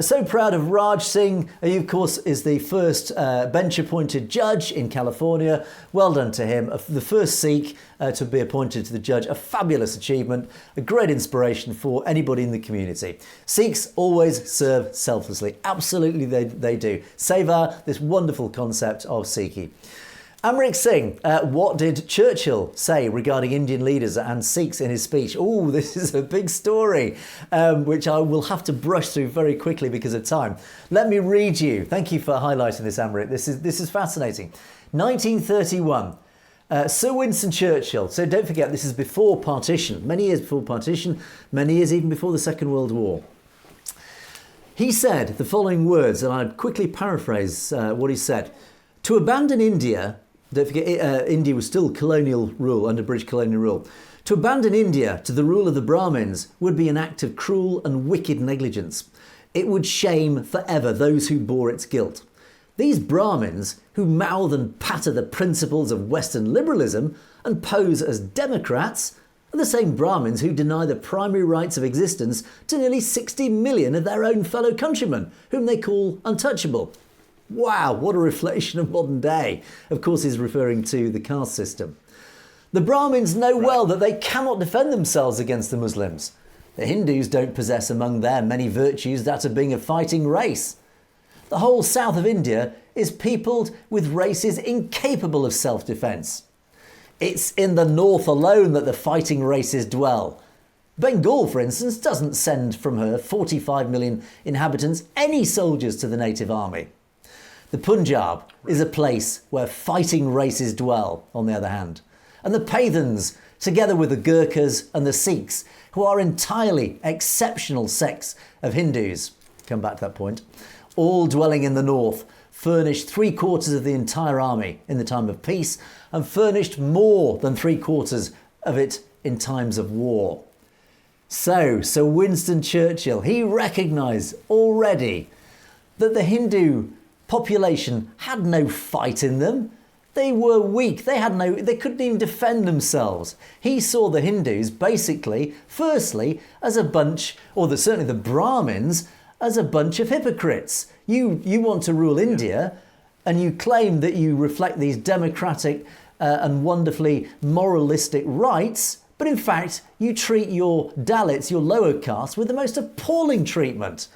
So proud of Raj Singh. He, of course, is the first bench-appointed judge in California. Well done to him. The first Sikh to be appointed to the judge. A fabulous achievement. A great inspiration for anybody in the community. Sikhs always serve selflessly. Absolutely, they do. Seva, this wonderful concept of Sikhi. Amrit Singh, what did Churchill say regarding Indian leaders and Sikhs in his speech? Oh, this is a big story, which I will have to brush through very quickly because of time. Let me read you. Thank you for highlighting this, Amrit. This is fascinating. 1931. Sir Winston Churchill. So don't forget, this is before partition. Many years before partition. Many years even before the Second World War. He said the following words, and I'd quickly paraphrase what he said. "To abandon India..." Don't forget, India was still colonial rule, under British colonial rule. "To abandon India to the rule of the Brahmins would be an act of cruel and wicked negligence. It would shame forever those who bore its guilt. These Brahmins, who mouth and patter the principles of Western liberalism and pose as democrats, are the same Brahmins who deny the primary rights of existence to nearly 60 million of their own fellow countrymen, whom they call untouchable." Wow, what a reflection of modern day. Of course, he's referring to the caste system. "The Brahmins know well that they cannot defend themselves against the Muslims. The Hindus don't possess among their many virtues that of being a fighting race. The whole south of India is peopled with races incapable of self-defence. It's in the north alone that the fighting races dwell. Bengal, for instance, doesn't send from her 45 million inhabitants any soldiers to the native army. The Punjab is a place where fighting races dwell, on the other hand. And the Pathans, together with the Gurkhas and the Sikhs, who are entirely exceptional sects of Hindus, come back to that point, all dwelling in the north, furnished 3/4 of the entire army in the time of peace and furnished more than 3/4 of it in times of war." So, Sir Winston Churchill, he recognised already that the Hindu population had no fight in them. They were weak. They couldn't even defend themselves. He saw the Hindus basically, firstly, as a bunch, certainly the Brahmins, as a bunch of hypocrites. You want to rule India, and you claim that you reflect these democratic and wonderfully moralistic rights, but in fact, you treat your Dalits, your lower caste, with the most appalling treatment.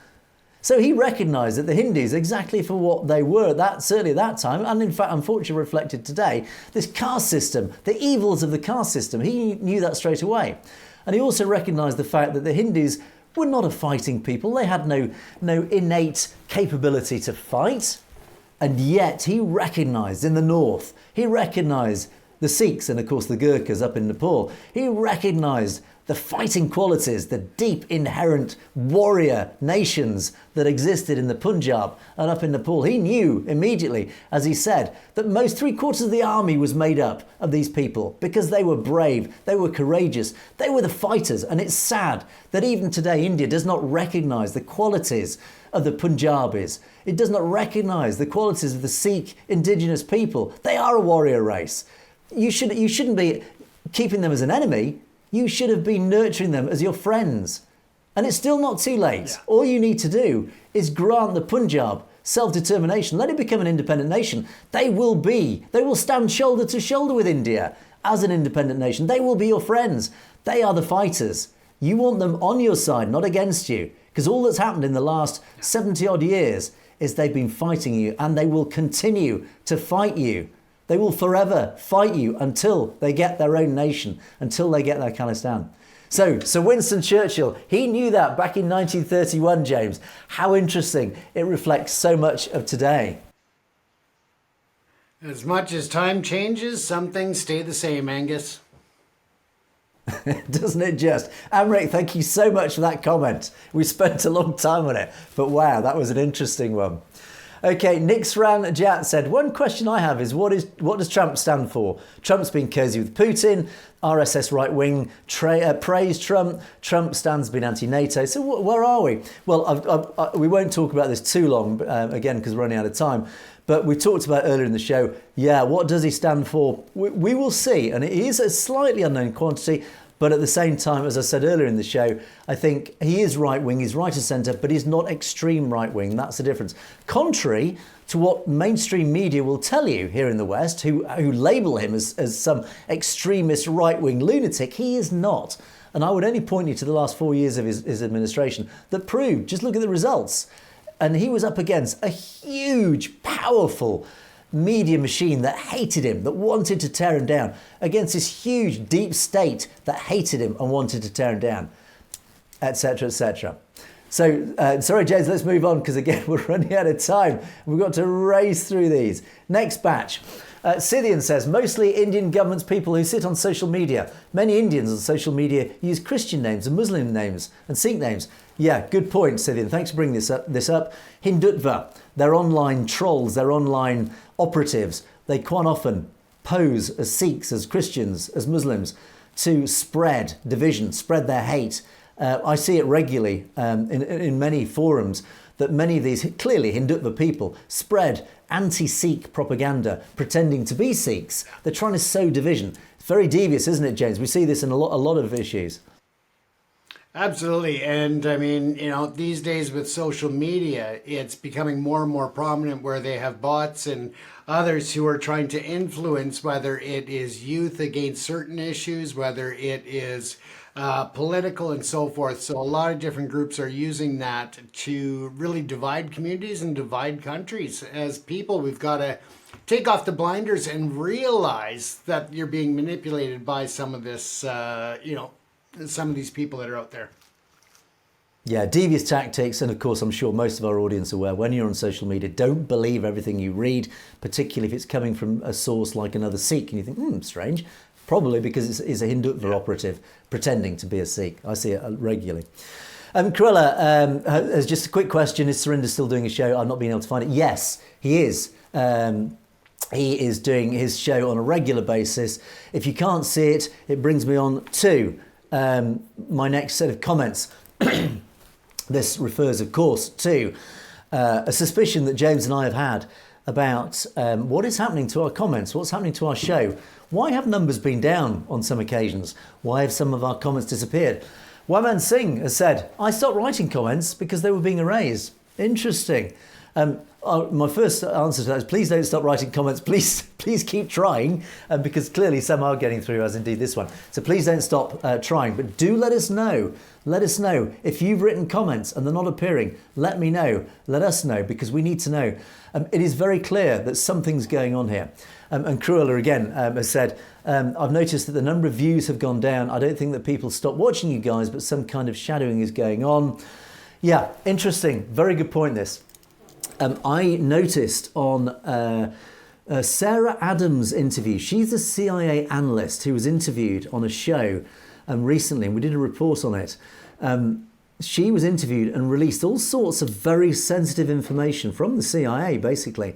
So he recognised that the Hindus, exactly for what they were, certainly at that time, and in fact, unfortunately reflected today, this caste system, the evils of the caste system, he knew that straight away. And he also recognised the fact that the Hindus were not a fighting people. They had no innate capability to fight. And yet he recognised in the north, he recognised the Sikhs and of course the Gurkhas up in Nepal. He recognised the fighting qualities, the deep inherent warrior nations that existed in the Punjab and up in Nepal. He knew immediately, as he said, that most 3/4 of the army was made up of these people because they were brave, they were courageous, they were the fighters. And it's sad that even today India does not recognise the qualities of the Punjabis. It does not recognise the qualities of the Sikh indigenous people. They are a warrior race. You shouldn't be keeping them as an enemy. You should have been nurturing them as your friends. And it's still not too late. Yeah. All you need to do is grant the Punjab self-determination. Let it become an independent nation. They will stand shoulder to shoulder with India as an independent nation. They will be your friends. They are the fighters. You want them on your side, not against you. Because all that's happened in the last 70 odd years is they've been fighting you, and they will continue to fight you. They will forever fight you until they get their own nation, until they get their Khalistan. So Winston Churchill, he knew that back in 1931, James. How interesting. It reflects so much of today. As much as time changes, some things stay the same, Angus. Doesn't it just? Amrik, thank you so much for that comment. We spent a long time on it, but wow, that was an interesting one. Okay, Nixran Jat said, one question I have is what does Trump stand for? Trump's been cosy with Putin, RSS right-wing praised Trump, Trump stands being anti-NATO. So where are we? Well, we won't talk about this too long, again, because we're running out of time. But we talked about earlier in the show, what does he stand for? We will see. And it is a slightly unknown quantity. But at the same time, as I said earlier in the show, I think he is right-wing, he's right of centre, but he's not extreme right-wing. That's the difference. Contrary to what mainstream media will tell you here in the West, who label him as some extremist right-wing lunatic, he is not. And I would only point you to the last 4 years of his administration that proved, just look at the results. And he was up against a huge, powerful media machine that hated him, that wanted to tear him down, against this huge deep state that hated him and wanted to tear him down, etc., etc. So, sorry, James, let's move on because, again, we're running out of time. We've got to race through these. Next batch. Scythian says, mostly Indian government's people who sit on social media. Many Indians on social media use Christian names and Muslim names and Sikh names. Yeah, good point, Scythian. Thanks for bringing this up. Hindutva, they're online trolls, they're online operatives. They quite often pose as Sikhs, as Christians, as Muslims to spread division, spread their hate. I see it regularly in many forums that many of these clearly Hindutva people spread anti-Sikh propaganda pretending to be Sikhs. They're trying to sow division. It's very devious, isn't it, James? We see this in a lot of issues. Absolutely. And I mean, these days with social media, it's becoming more and more prominent where they have bots and others who are trying to influence whether it is youth against certain issues, whether it is political and so forth. So a lot of different groups are using that to really divide communities and divide countries. As people, we've got to take off the blinders and realize that you're being manipulated by some of this, some of these people that are out there. Yeah, devious tactics. And of course, I'm sure most of our audience are aware, when you're on social media, don't believe everything you read, particularly if it's coming from a source like another Sikh. And you think, strange. Probably because it's a Hindutva operative pretending to be a Sikh. I see it regularly. Cruella has just a quick question. Is Surinder still doing a show? I've not been able to find it. Yes, he is. He is doing his show on a regular basis. If you can't see it, it brings me on to my next set of comments. This refers, of course, to a suspicion that James and I have had about what is happening to our comments, what's happening to our show. Why have numbers been down on some occasions? Why have some of our comments disappeared? Waman Singh has said, I stopped writing comments because they were being erased. Interesting. My first answer to that is please don't stop writing comments. Please keep trying, because clearly some are getting through, as indeed this one. So please don't stop trying. But do let us know. Let us know if you've written comments and they're not appearing. Let me know. Let us know, because we need to know. It is very clear that something's going on here. And Cruella again has said, I've noticed that the number of views have gone down. I don't think that people stop watching you guys, but some kind of shadowing is going on. Yeah, interesting. Very good point, this. I noticed on Sarah Adams' interview, she's a CIA analyst who was interviewed on a show recently, and we did a report on it. She was interviewed and released all sorts of very sensitive information from the CIA, basically.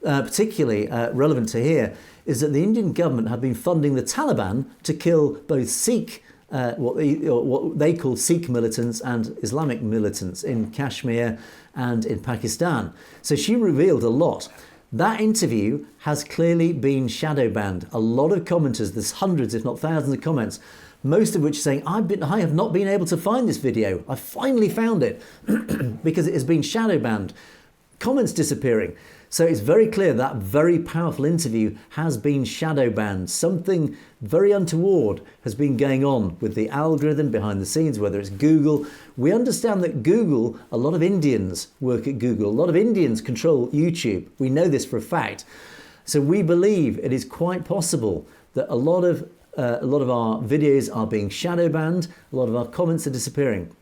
Particularly relevant to here is that the Indian government had been funding the Taliban to kill both Sikh, what they call Sikh militants and Islamic militants in Kashmir and in Pakistan. So she revealed a lot. That interview has clearly been shadow banned. A lot of commenters, there's hundreds if not thousands of comments, most of which are saying, I have not been able to find this video. I finally found it because it has been shadow banned. Comments disappearing. So it's very clear that very powerful interview has been shadow banned. Something very untoward has been going on with the algorithm behind the scenes, whether it's Google. We understand that Google, a lot of Indians work at Google. A lot of Indians control YouTube. We know this for a fact. So we believe it is quite possible that a lot of our videos are being shadow banned. A lot of our comments are disappearing.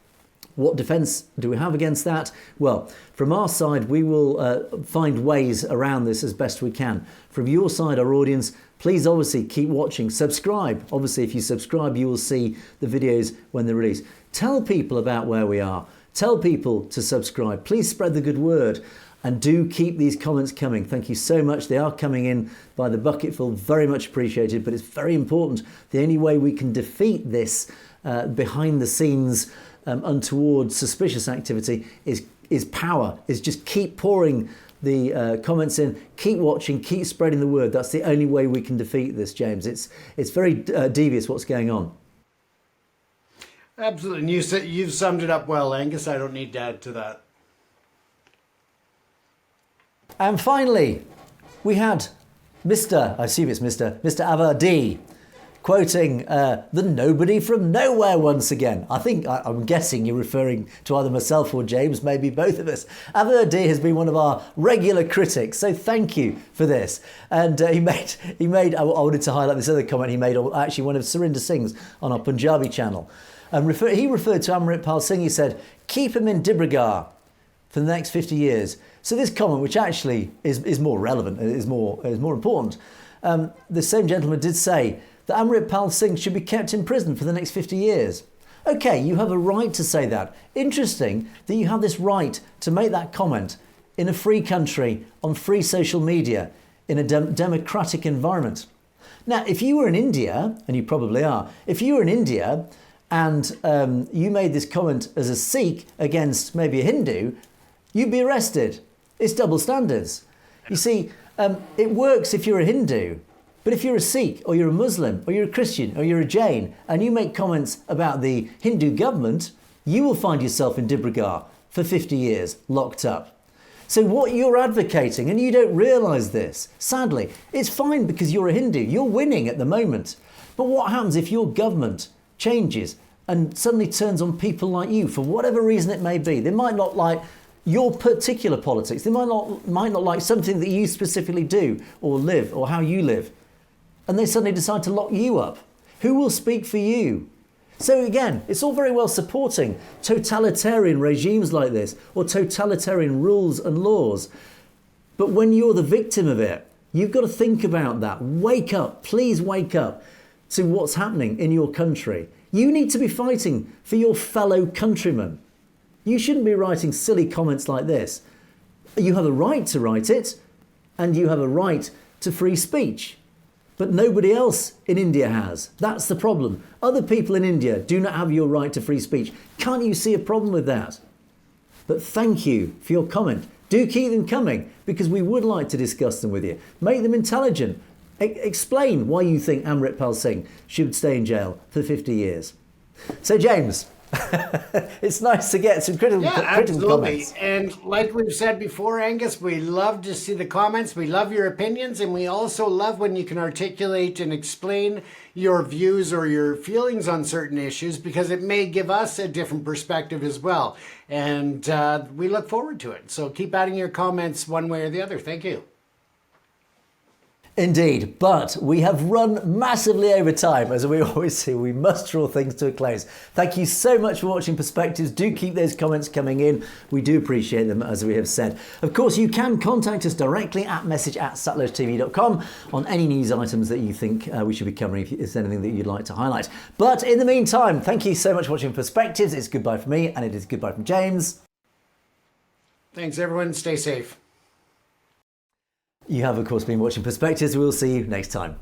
What defence do we have against that? Well, from our side, we will find ways around this as best we can. From your side, our audience, please obviously keep watching. Subscribe. Obviously, if you subscribe, you will see the videos when they're released. Tell people about where we are. Tell people to subscribe. Please spread the good word. And do keep these comments coming. Thank you so much. They are coming in by the bucketful. Very much appreciated. But it's very important. The only way we can defeat this behind the scenes untoward, suspicious activity is power, is just keep pouring the comments in, keep watching, keep spreading the word. That's the only way we can defeat this, James. It's very devious what's going on. Absolutely. And you've summed it up well, Angus. I don't need to add to that. And finally, we had Mr. Avadi quoting the nobody from nowhere once again. I'm guessing you're referring to either myself or James, maybe both of us. Avadi has been one of our regular critics, so thank you for this. And he made. I wanted to highlight this other comment he made, actually one of Surinder Singh's on our Punjabi channel. He referred to Amritpal Singh. He said, "Keep him in Dibrugarh for the next 50 years." So this comment, which actually is more relevant, is more important. The same gentleman did say that Amritpal Singh should be kept in prison for the next 50 years. Okay, you have a right to say that. Interesting that you have this right to make that comment in a free country, on free social media, in a democratic environment. Now, if you were in India, and you probably are, if you were in India and you made this comment as a Sikh against maybe a Hindu, you'd be arrested. It's double standards. You see, it works if you're a Hindu. But if you're a Sikh, or you're a Muslim, or you're a Christian, or you're a Jain, and you make comments about the Hindu government, you will find yourself in Dibrugarh for 50 years, locked up. So what you're advocating, and you don't realise this, sadly, it's fine because you're a Hindu. You're winning at the moment. But what happens if your government changes and suddenly turns on people like you, for whatever reason it may be? They might not like your particular politics. They might not like something that you specifically do or live, or how you live. And they suddenly decide to lock you up. Who will speak for you? So again, it's all very well supporting totalitarian regimes like this, or totalitarian rules and laws. But when you're the victim of it, you've got to think about that. Wake up, please wake up to what's happening in your country. You need to be fighting for your fellow countrymen. You shouldn't be writing silly comments like this. You have a right to write it, and you have a right to free speech. But nobody else in India has. That's the problem. Other people in India do not have your right to free speech. Can't you see a problem with that? But thank you for your comment. Do keep them coming, because we would like to discuss them with you. Make them intelligent. Explain why you think Amritpal Singh should stay in jail for 50 years. So, James, it's nice to get some critical comments. And like we've said before, Angus, we love to see the comments. We love your opinions, and we also love when you can articulate and explain your views or your feelings on certain issues, because it may give us a different perspective as well. And we look forward to it. So keep adding your comments one way or the other. Thank you. Indeed, but we have run massively over time. As we always say, we must draw things to a close. Thank you so much for watching Perspectives. Do keep those comments coming in. We do appreciate them, as we have said. Of course, you can contact us directly at message@satlogetv.com on any news items that you think we should be covering, if there's anything that you'd like to highlight. But in the meantime, thank you so much for watching Perspectives. It's goodbye from me, and it is goodbye from James. Thanks, everyone. Stay safe. You have, of course, been watching Perspectives. We'll see you next time.